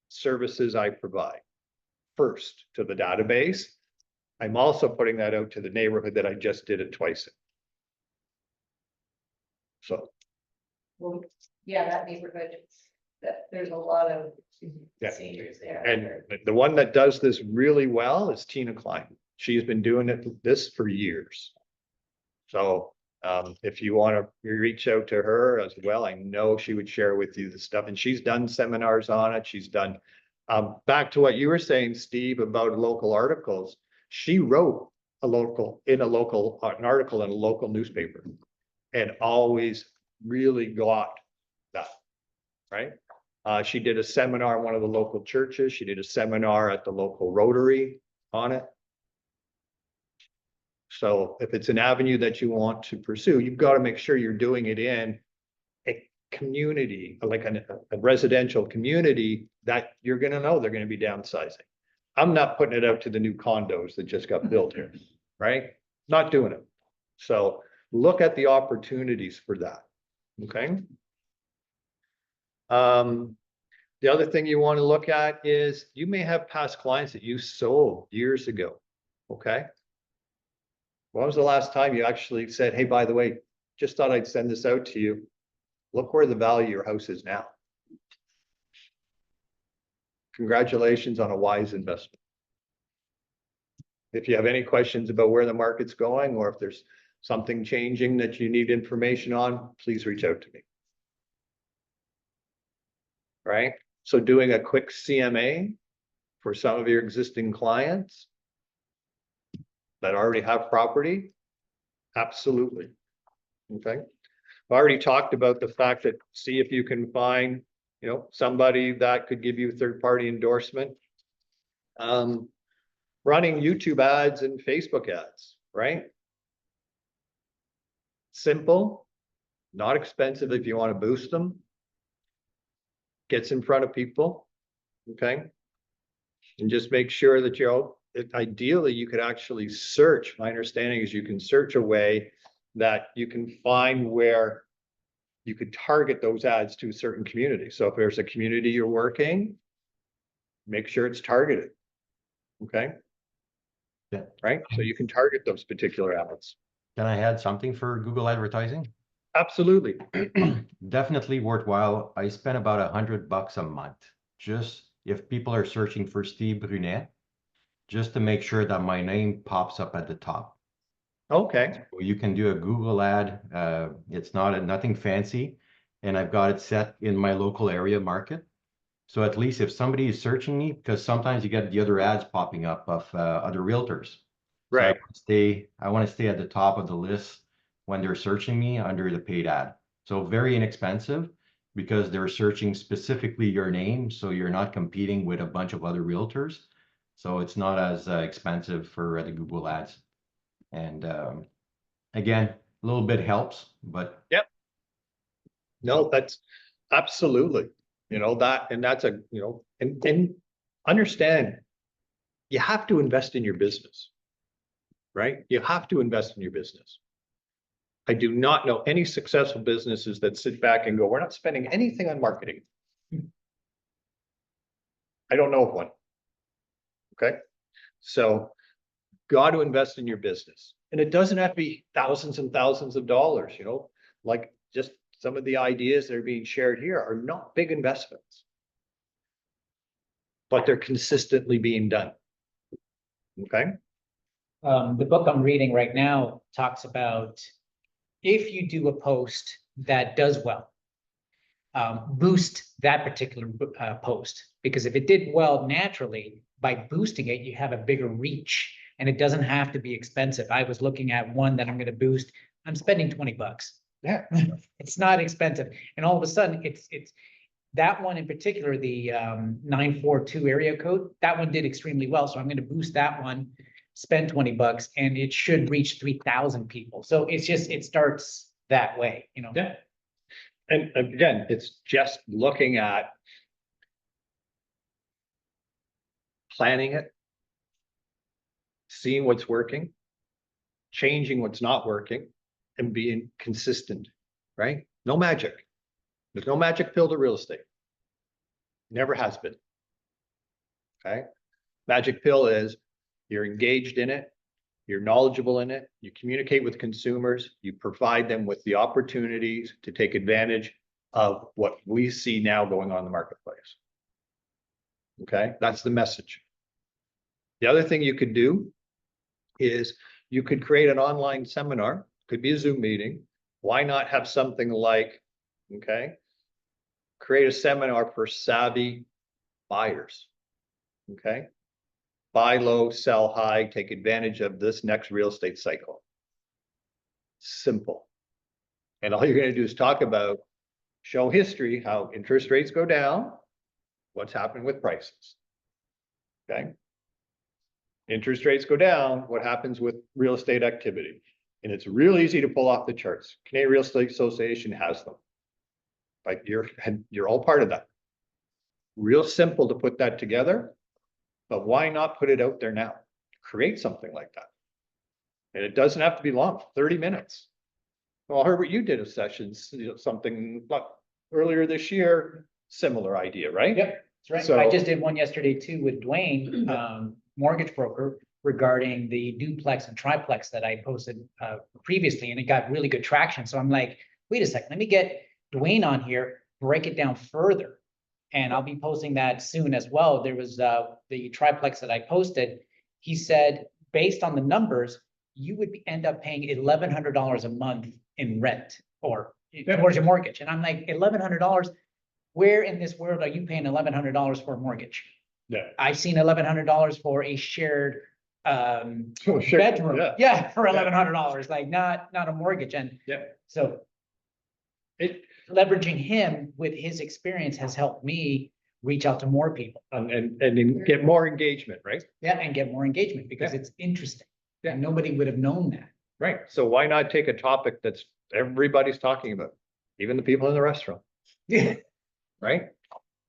services I provide. First to the database. I'm also putting that out to the neighborhood that I just did it twice in. So. Well, yeah, that neighborhood, there's a lot of Yeah. seniors there. And the one that does this really well is Tina Klein. She's been doing this for years. So if you want to reach out to her as well, I know she would share with you the stuff, and she's done seminars on it. She's done, back to what you were saying, Steve, about local articles. She wrote an article in a local newspaper and always really got that, right? She did a seminar in one of the local churches. She did a seminar at the local Rotary on it. So if it's an avenue that you want to pursue, you've got to make sure you're doing it in a community, like a residential community that you're going to know they're going to be downsizing. I'm not putting it out to the new condos that just got built here, right? Not doing it. So look at the opportunities for that. Okay. The other thing you want to look at is you may have past clients that you sold years ago. Okay. When was the last time you actually said, hey, by the way, just thought I'd send this out to you. Look where the value of your house is now. Congratulations on a wise investment. If you have any questions about where the market's going, or if there's something changing that you need information on, please reach out to me. Right? So doing a quick CMA for some of your existing clients that already have property, absolutely. Okay. I already talked about the fact that see if you can find, somebody that could give you third-party endorsement. Running YouTube ads and Facebook ads, right? Simple, not expensive if you want to boost them. Gets in front of people, okay? And just make sure that ideally you could actually search. My understanding is you can search a way that you can find where you could target those ads to a certain community. So if there's a community you're working, make sure it's targeted. Okay. Yeah. Right. So you can target those particular ads. Can I add something for Google advertising? Absolutely. Definitely worthwhile. I spend about $100 a month. Just if people are searching for Steve Brunet, just to make sure that my name pops up at the top. Okay, You can do a Google ad. It's nothing fancy. And I've got it set in my local area market. So at least if somebody is searching me, because sometimes you get the other ads popping up of other realtors. So right. I want to stay at the top of the list when they're searching me under the paid ad. So very inexpensive because they're searching specifically your name. So you're not competing with a bunch of other realtors. So it's not as expensive for the Google ads. And again, a little bit helps, but No, that's absolutely, you know, that, and that's a, you know, and understand, you have to invest in your business, right? You have to invest in your business. I do not know any successful businesses that sit back and go, we're not spending anything on marketing. I don't know of one. Okay, so got to invest in your business. And it doesn't have to be thousands and thousands of dollars, you know, like just some of the ideas that are being shared here are not big investments. But they're consistently being done. Okay, The book I'm reading right now talks about if you do a post that does well, boost that particular post, because if it did well naturally, by boosting it, you have a bigger reach and it doesn't have to be expensive. I was looking at one that I'm going to boost. I'm spending $20. yeah, It's not expensive. And all of a sudden it's that one in particular, the 942 area code, that one did extremely well. So I'm going to boost that one, spend $20, and it should reach 3,000 people. So it's just, it starts that way, you know? yeah. And again, it's just looking at planning it, seeing what's working, changing what's not working, and being consistent, right? No magic. There's no magic pill to real estate. Never has been. Okay. Magic pill is you're engaged in it, you're knowledgeable in it, you communicate with consumers, you provide them with the opportunities to take advantage of what we see now going on in the marketplace. Okay, that's the message. The other thing you could do is you could create an online seminar, could be a Zoom meeting. Why not have something like, okay, create a seminar for savvy buyers, okay? Buy low, sell high, take advantage of this next real estate cycle. Simple. And all you're going to do is talk about, show history, how interest rates go down, what's happening with prices. Okay. Interest rates go down, what happens with real estate activity? And it's real easy to pull off the charts. Canadian Real Estate Association has them. Like you're all part of that. Real simple to put that together, but why not put it out there now? Create something like that. And it doesn't have to be long, 30 minutes. Well, Herbert, you did a session, you know, something earlier this year, similar idea, right? Yep, that's right. So- I just did one yesterday too with Dwayne, mortgage broker, regarding the duplex and triplex that I posted previously, and it got really good traction. So I'm like, wait a second, let me get Dwayne on here, break it down further. And I'll be posting that soon as well. There was the triplex that I posted. He said, based on the numbers, you would end up paying $1,100 a month in rent or towards your mortgage. And I'm like, $1,100? Where in this world are you paying $1,100 for a mortgage? Yeah. I've seen $1,100 for a shared Oh, sure. bedroom. Yeah. Yeah, for $1,100, like not a mortgage. And Yeah. so leveraging him with his experience has helped me reach out to more people. And then get more engagement, right? Yeah, and get more engagement because Yeah. it's interesting. Yeah. And nobody would have known that. Right. So why not take a topic that's everybody's talking about, even the people in the restaurant, Yeah. right?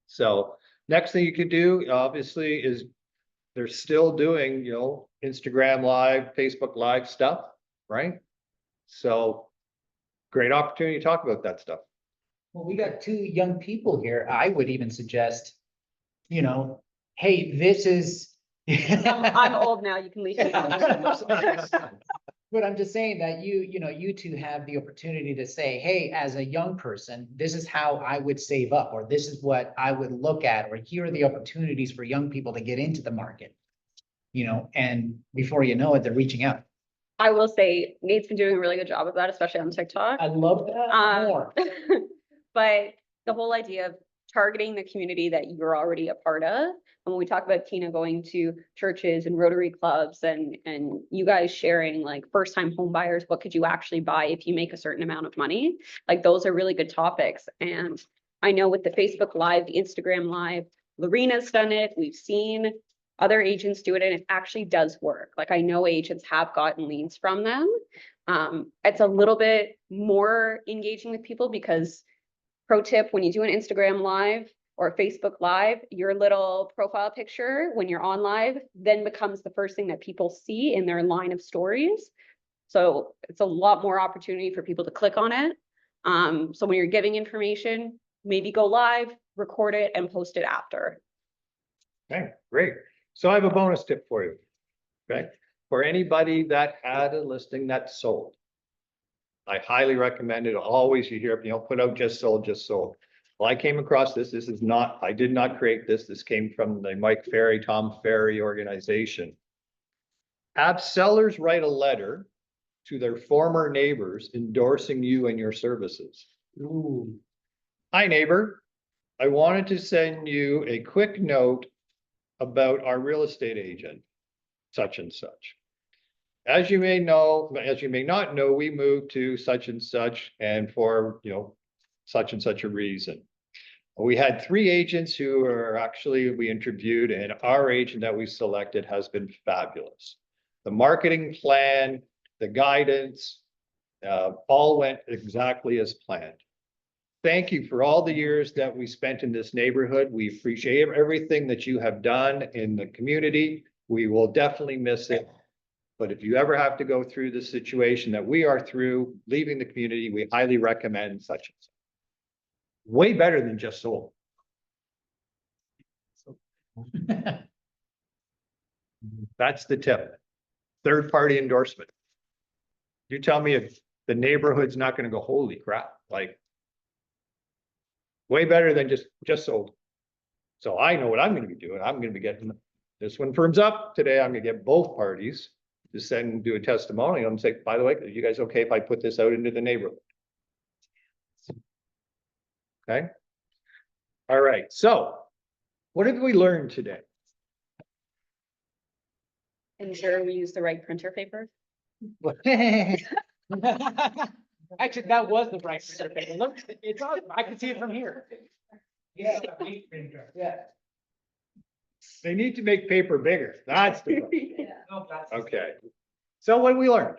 So next thing you could do, obviously, is they're still doing, you know, Instagram Live, Facebook Live stuff, right? So great opportunity to talk about that stuff. Well, we got two young people here. I would even suggest, you know, hey, this is. I'm old now, you can leave me alone. But I'm just saying that you two have the opportunity to say, hey, as a young person, this is how I would save up, or this is what I would look at, or here are the opportunities for young people to get into the market. and before you know it, they're reaching out. I will say Nate's been doing a really good job of that, especially on TikTok. I love that more. But the whole idea of targeting the community that you're already a part of. And when we talk about Tina going to churches and Rotary clubs and you guys sharing like first time home buyers, what could you actually buy if you make a certain amount of money? Like those are really good topics. And I know with the Facebook Live, the Instagram Live, Lorena's done it. We've seen other agents do it and it actually does work. Like I know agents have gotten leads from them. It's a little bit more engaging with people because pro tip, when you do an Instagram Live or a Facebook Live, your little profile picture when you're on live then becomes the first thing that people see in their line of stories. So it's a lot more opportunity for people to click on it. So when you're giving information, maybe go live, record it and post it after. Okay, great. So I have a bonus tip for you. Okay, for anybody that had a listing that sold, I highly recommend it. Always you hear, put out just sold, just sold. Well, I came across this. This is not, I did not create this. This came from the Mike Ferry, Tom Ferry organization. Have sellers write a letter to their former neighbors endorsing you and your services. Ooh. Hi, neighbor. I wanted to send you a quick note about our real estate agent, such and such. As you may know, as you may not know, we moved to such and such and for, such and such a reason. We had 3 agents who are actually, we interviewed and our agent that we selected has been fabulous. The marketing plan, the guidance, all went exactly as planned. Thank you for all the years that we spent in this neighborhood. We appreciate everything that you have done in the community. We will definitely miss it. But if you ever have to go through the situation that we are through, leaving the community, we highly recommend such and such. Way better than just sold. That's the tip. Third-party endorsement. You tell me if the neighborhood's not gonna go, holy crap, like. Way better than just sold. So I know what I'm gonna be doing. I'm gonna be getting, this one firms up today, I'm gonna get both parties to send, do a testimonial and say, by the way, are you guys okay if I put this out into the neighborhood? Okay. All right, so what have we learned today? Ensure we use the right printer paper. Actually, that was the right printer paper. Look, it's on, I can see it from here. Yeah, a big printer. Yeah. They need to make paper bigger. That's the problem. No plastic. Okay. So what have we learned?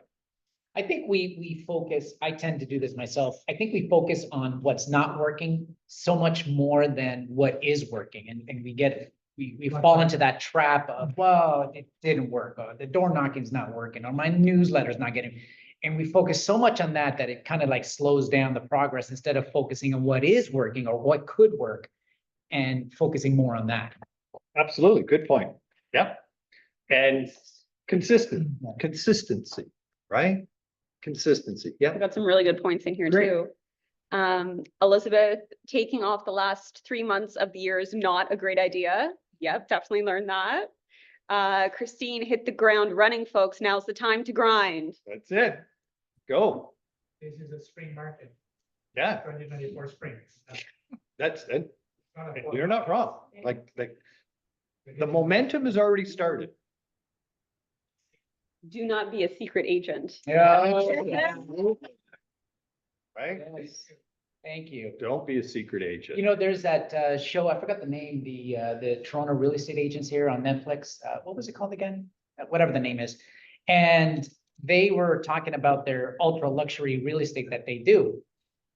I think we focus, I tend to do this myself. I think we focus on what's not working so much more than what is working. And we get it. We fall into that trap of, well, it didn't work, or the door knocking's not working, or my newsletter's not getting. And we focus so much on that it kind of like slows down the progress instead of focusing on what is working or what could work and focusing more on that. Absolutely, good point. Yeah. And consistency, right? Consistency, yeah. I've got some really good points in here Great. too. Elizabeth, taking off the last 3 months of the year is not a great idea. Yep, definitely learned that. Christine, hit the ground running, folks. Now's the time to grind. That's it. Go. This is a spring market, Yeah, 2024 spring. that's it. Not a fall. You're not wrong. Like the momentum has already started. Do not be a secret agent. Right? Yes. Thank you. Don't be a secret agent. You know, there's that show, I forgot the name, the Toronto real estate agents here on Netflix. What was it called again? Whatever the name is. And they were talking about their ultra luxury real estate that they do.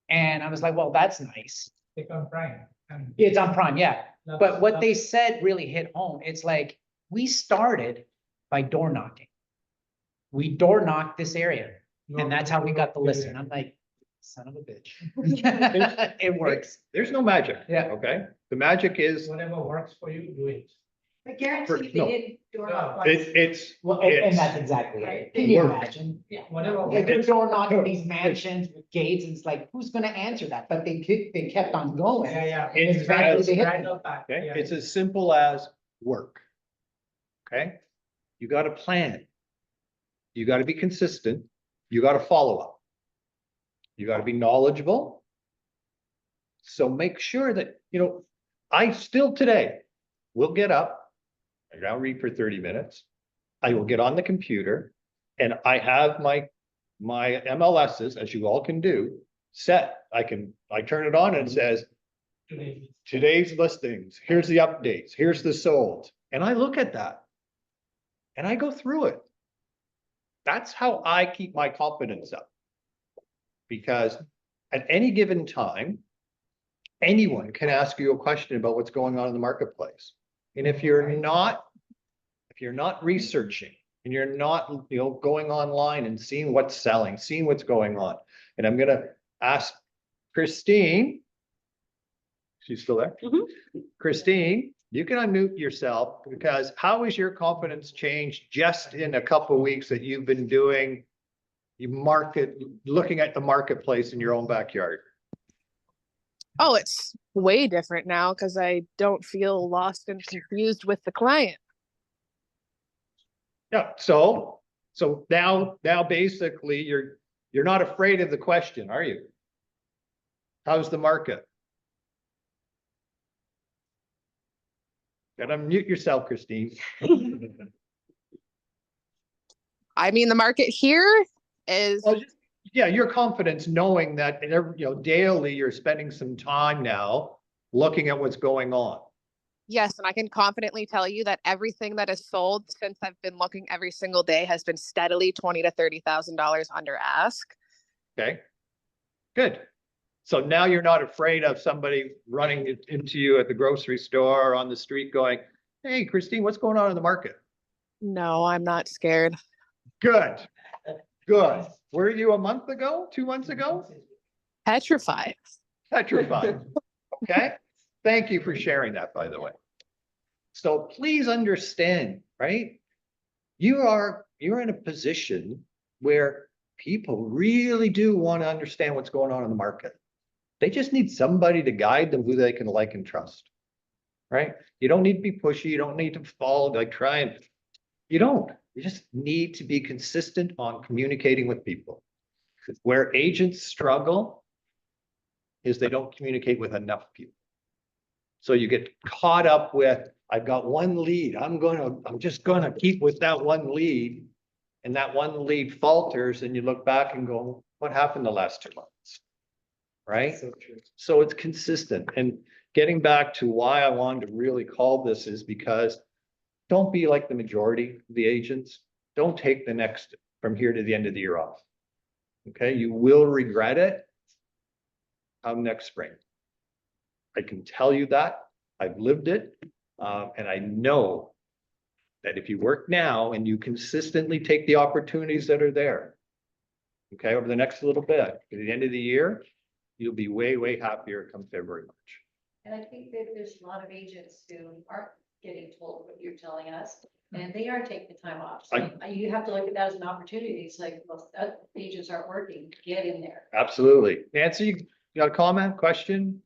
And I was like, well, that's nice. Click on Prime. And It's on Prime, yeah. lots- But what lots- they said really hit home. It's like, we started by door knocking. We door knocked this area, and that's how we got the listing. I'm like, son of a bitch. It works. There's no magic. Yeah. Okay. The magic is Whatever works for you, do it. I guarantee if No. they did door knock No. once. it's Well, and It's- that's exactly it. Right. Can you Work. imagine? Yeah. Whatever. Like, works. they're door knocking these mansions with gates, and it's like, who's gonna answer that? But they kept on going. Yeah. It's eventually as- they hit Right them. off that, okay. yeah. It's as simple as work. Okay. You got to plan. You got to be consistent. You got to follow up. You got to be knowledgeable. So make sure that, I still today will get up, I'll read for 30 minutes. I will get on the computer and I have my MLSs, as you all can do, set. I turn it on and it says, today's listings, here's the updates, here's the sold. And I look at that and I go through it. That's how I keep my confidence up. Because at any given time, anyone can ask you a question about what's going on in the marketplace. And if you're not researching and you're not, going online and seeing what's selling, seeing what's going on. And I'm gonna ask Christine. She's still there? Mm-hmm. Christine, you can unmute yourself, because how has your confidence changed just in a couple of weeks that you've been doing looking at the marketplace in your own backyard? Oh, it's way different now because I don't feel lost and confused with the client. Yeah, so now basically you're not afraid of the question, are you? How's the market? Gotta unmute yourself, Christine. I mean, the market here is, Well, yeah, your confidence knowing that, daily you're spending some time now looking at what's going on. yes, and I can confidently tell you that everything that is sold since I've been looking every single day has been steadily $20,000 to $30,000 under ask. Okay, good. So now you're not afraid of somebody running into you at the grocery store or on the street going, hey, Christine, what's going on in the market? No, I'm not scared. Good, good. Were you a month ago, 2 months ago? Petrified. Petrified. Okay, thank you for sharing that, by the way. So please understand, right? You're in a position where people really do want to understand what's going on in the market. They just need somebody to guide them who they can like and trust, right? You don't need to be pushy. You don't need to follow, you don't. You just need to be consistent on communicating with people. Where agents struggle is they don't communicate with enough people. So you get caught up with, I've got one lead. I'm just gonna keep with that one lead. And that one lead falters and you look back and go, what happened the last 2 months? Right? So it's consistent. And getting back to why I wanted to really call this is because don't be like the majority of the agents. Don't take the next from here to the end of the year off. Okay, you will regret it come next spring. I can tell you that. I've lived it. And I know that if you work now and you consistently take the opportunities that are there, okay, over the next little bit, at the end of the year, you'll be way, way happier come February, March. And I think that there's a lot of agents who aren't getting told what you're telling us, and they are taking the time off. So you have to look at that as an opportunity. It's like, well, agents aren't working, get in there. Absolutely. Nancy, you got a comment, question?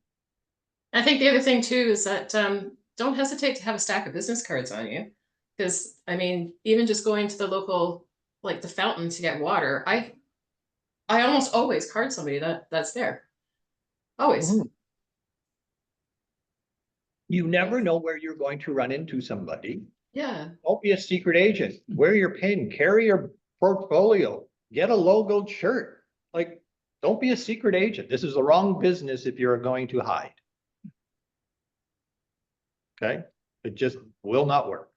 I think the other thing too is that don't hesitate to have a stack of business cards on you. Because I mean, even just going to the local, like the fountain to get water, I almost always card somebody that's there. Always. Mhm. You never know where you're going to run into somebody. Yeah. Don't be a secret agent. Wear your pin, carry your portfolio, get a logoed shirt. Like, don't be a secret agent. This is the wrong business if you're going to hide. Okay, it just will not work.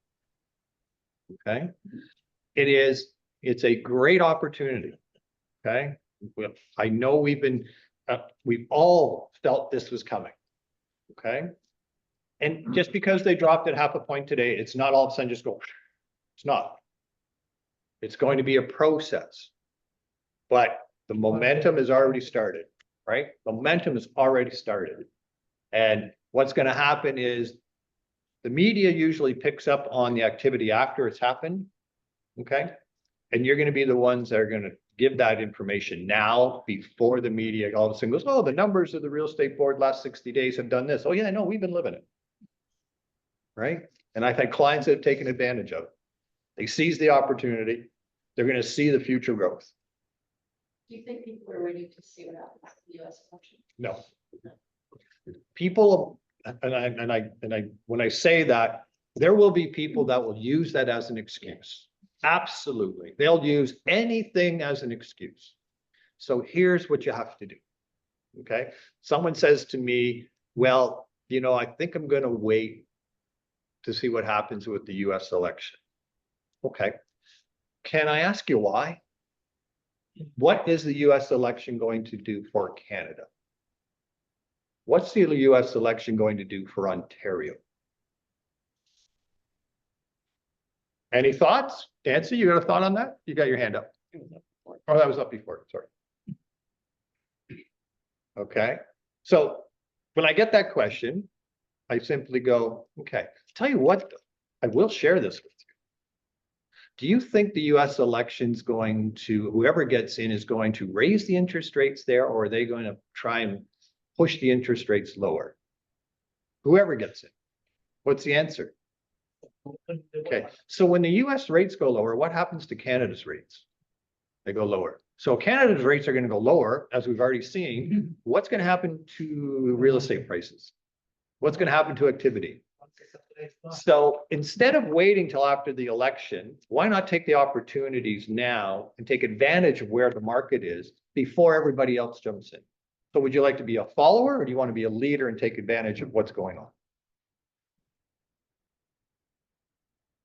Okay, it's a great opportunity. Okay, I know we've all felt this was coming. Okay, and just because they dropped it 0.5 point today, it's not all of a sudden just go. It's not. It's going to be a process, but the momentum has already started. Right, momentum has already started, and what's going to happen is the media usually picks up on the activity after it's happened. Okay, and you're going to be the ones that are going to give that information now before the media all of a sudden goes, oh, the numbers of the real estate board last 60 days have done this. Oh yeah, no, we've been living it. Right. And I've had clients that have taken advantage of it. They seize the opportunity. They're going to see the future growth. Do you think people are ready to see what happens in the US election? No. People, when I say that, there will be people that will use that as an excuse. Absolutely. They'll use anything as an excuse. So here's what you have to do. Okay. Someone says to me, well, you know, I think I'm going to wait to see what happens with the US election. Okay. Can I ask you why? What is the US election going to do for Canada? What's the US election going to do for Ontario? Any thoughts? Nancy, you got a thought on that? You got your hand up. Oh, that was up before, sorry. Okay, so when I get that question, I simply go, okay, tell you what, I will share this with you. Do you think the US election's going to, whoever gets in is going to raise the interest rates there, or are they going to try and push the interest rates lower? Whoever gets in. What's the answer? Okay, so when the US rates go lower, what happens to Canada's rates? They go lower. So Canada's rates are going to go lower, as we've already seen. What's going to happen to real estate prices? What's going to happen to activity? So instead of waiting till after the election, why not take the opportunities now and take advantage of where the market is before everybody else jumps in? So would you like to be a follower, or do you want to be a leader and take advantage of what's going on?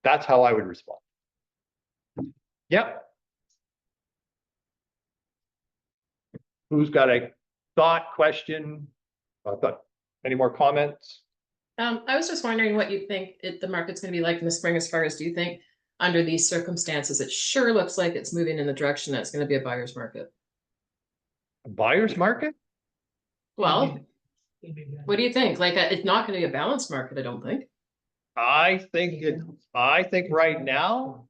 That's how I would respond. Yep. Who's got a thought, question? Any more comments? I was just wondering what you think the market's going to be like in the spring, as far as, do you think under these circumstances, it sure looks like it's moving in the direction that it's going to be a buyer's market? A buyer's market? Well, what do you think? Like, it's not going to be a balanced market, I don't think. I think right now,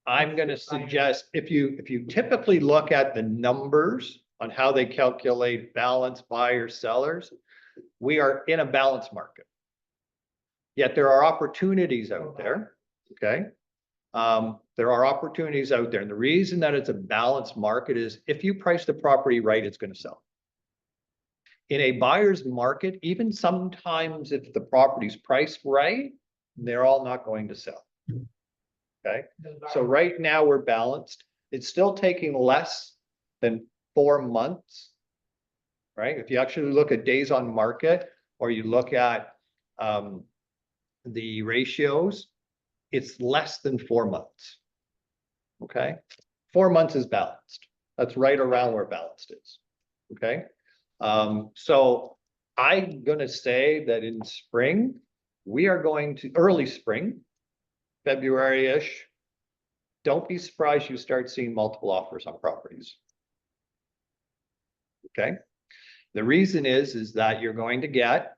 I'm going to suggest if you typically look at the numbers on how they calculate balance buyers, sellers, we are in a balanced market. Yet there are opportunities out there. Okay. There are opportunities out there. And the reason that it's a balanced market is if you price the property right, it's going to sell. In a buyer's market, even sometimes if the property's priced right, they're all not going to sell. Okay, so right now we're balanced. It's still taking less than 4 months, right? If you actually look at days on market, or you look at the ratios, it's less than 4 months. Okay, 4 months is balanced. That's right around where balanced is. Okay. So I'm going to say that in spring, we are going to early spring, February-ish. Don't be surprised you start seeing multiple offers on properties. Okay. The reason is that you're going to get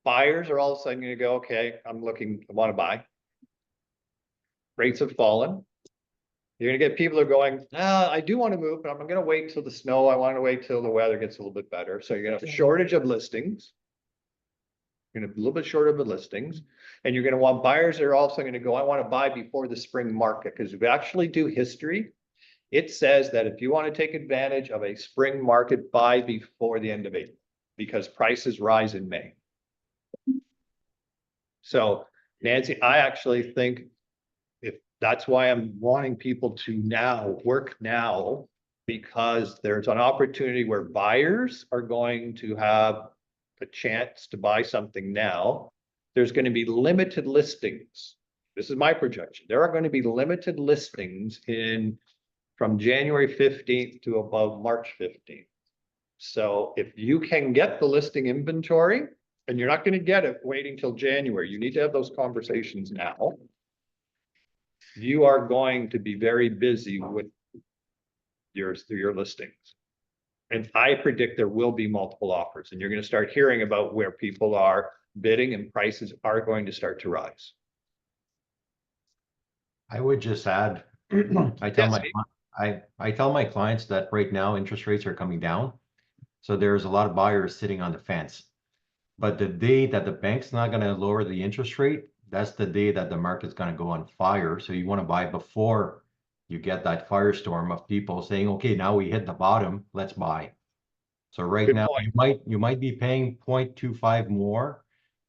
buyers are all of a sudden going to go, okay, I want to buy. Rates have fallen. You're going to get people who are going, I do want to move, but I'm going to wait till the snow. I want to wait till the weather gets a little bit better. So you're going to have a shortage of listings. You're going to have a little bit short of the listings. And you're going to want buyers that are also going to go, I want to buy before the spring market. Because if you actually do history, it says that if you want to take advantage of a spring market, buy before the end of April, because prices rise in May. So Nancy, I actually think that's why I'm wanting people to work now, because there's an opportunity where buyers are going to have a chance to buy something now. There's going to be limited listings. This is my projection. There are going to be limited listings from January 15th to about March 15th. So if you can get the listing inventory, and you're not going to get it waiting till January, you need to have those conversations now. You are going to be very busy with your listings. And I predict there will be multiple offers, and you're going to start hearing about where people are bidding and prices are going to start to rise. I would just add, I tell my clients that right now interest rates are coming down. So there's a lot of buyers sitting on the fence. But the day that the bank's not going to lower the interest rate, that's the day that the market's gonna go on fire. So you wanna buy before you get that firestorm of people saying, okay, now we hit the bottom, let's buy. So right Good now, point. you might be paying 0.25 more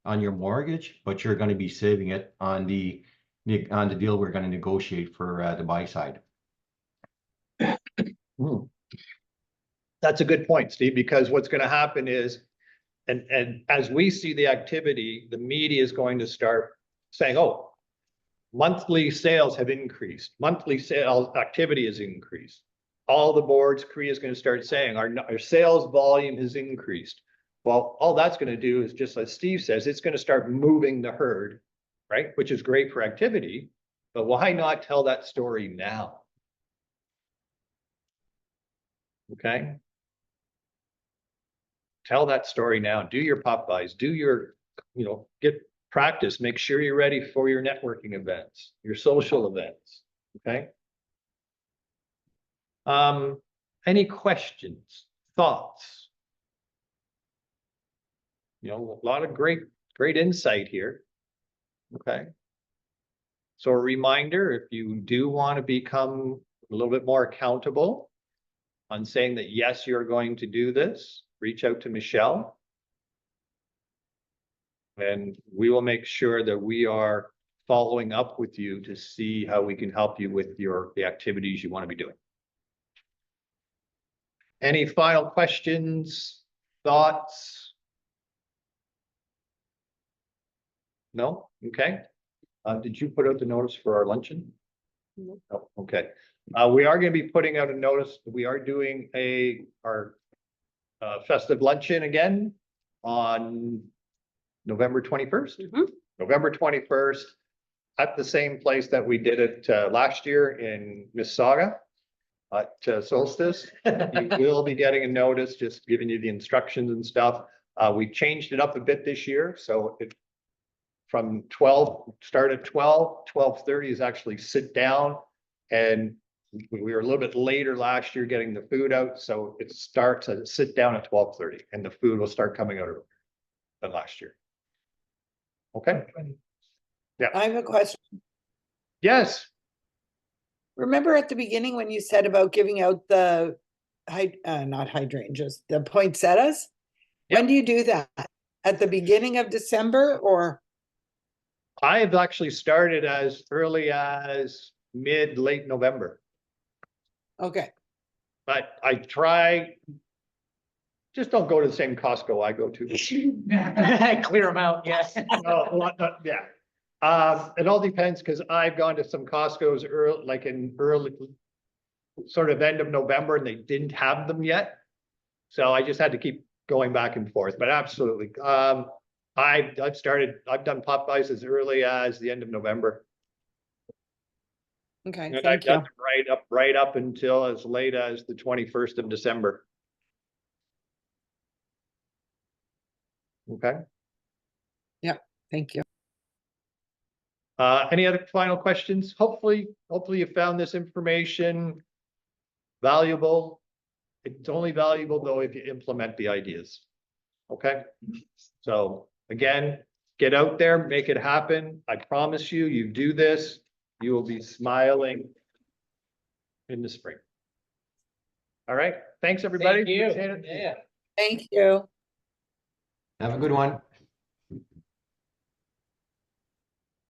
on your mortgage, but you're gonna be saving it on the deal we're gonna negotiate for the buy side. That's a good point, Steve, because what's gonna happen is, and as we see the activity, the media is going to start saying, oh, monthly sales have increased, monthly sales activity has increased. All the boards, Korea is gonna start saying, our sales volume has increased. Well, all that's gonna do is, just as Steve says, it's gonna start moving the herd, right? Which is great for activity, but why not tell that story now? Okay? Tell that story now. Do your pop buys, do your, get practice, make sure you're ready for your networking events, your social events, okay? Any questions, thoughts? A lot of great insight here. Okay. So a reminder, if you do want to become a little bit more accountable on saying that, yes, you're going to do this, reach out to Michelle. And we will make sure that we are following up with you to see how we can help you with the activities you want to be doing. Any final questions, thoughts? No? Okay. Did you put out the notice for our luncheon? No. Oh, okay. We are going to be putting out a notice. We are doing our festive luncheon again on November 21st. November 21st at the same place that we did it last year in Mississauga at Solstice. You will be getting a notice just giving you the instructions and stuff. We changed it up a bit this year, so from 12, start at 12, 12:30 is actually sit down, and we were a little bit later last year getting the food out, so it starts at sit down at 12:30, and the food will start coming out earlier than last year. Okay. Yeah. I have a question. Yes. Remember at the beginning when you said about giving out the not hydrangeas, the poinsettias? When do you do that? At the beginning of December or? I have actually started as early as late November, Okay. but I try. Just don't go to the same Costco I go to. Clear them out, yes. Yeah. It all depends, because I've gone to some Costco's early, sort of end of November, and they didn't have them yet. So I just had to keep going back and forth, but absolutely. I've done pop buys as early as the end of November. Okay, And I've thank done you. them right up until as late as the 21st of December. Okay. Yeah, thank you. Any other final questions? Hopefully you found this information valuable. It's only valuable though if you implement the ideas. Okay. So again, get out there, make it happen. I promise you, you do this, you will be smiling in the spring. All right. Thanks, everybody. Thank you. Appreciate it. Yeah. Thank you. Have a good one.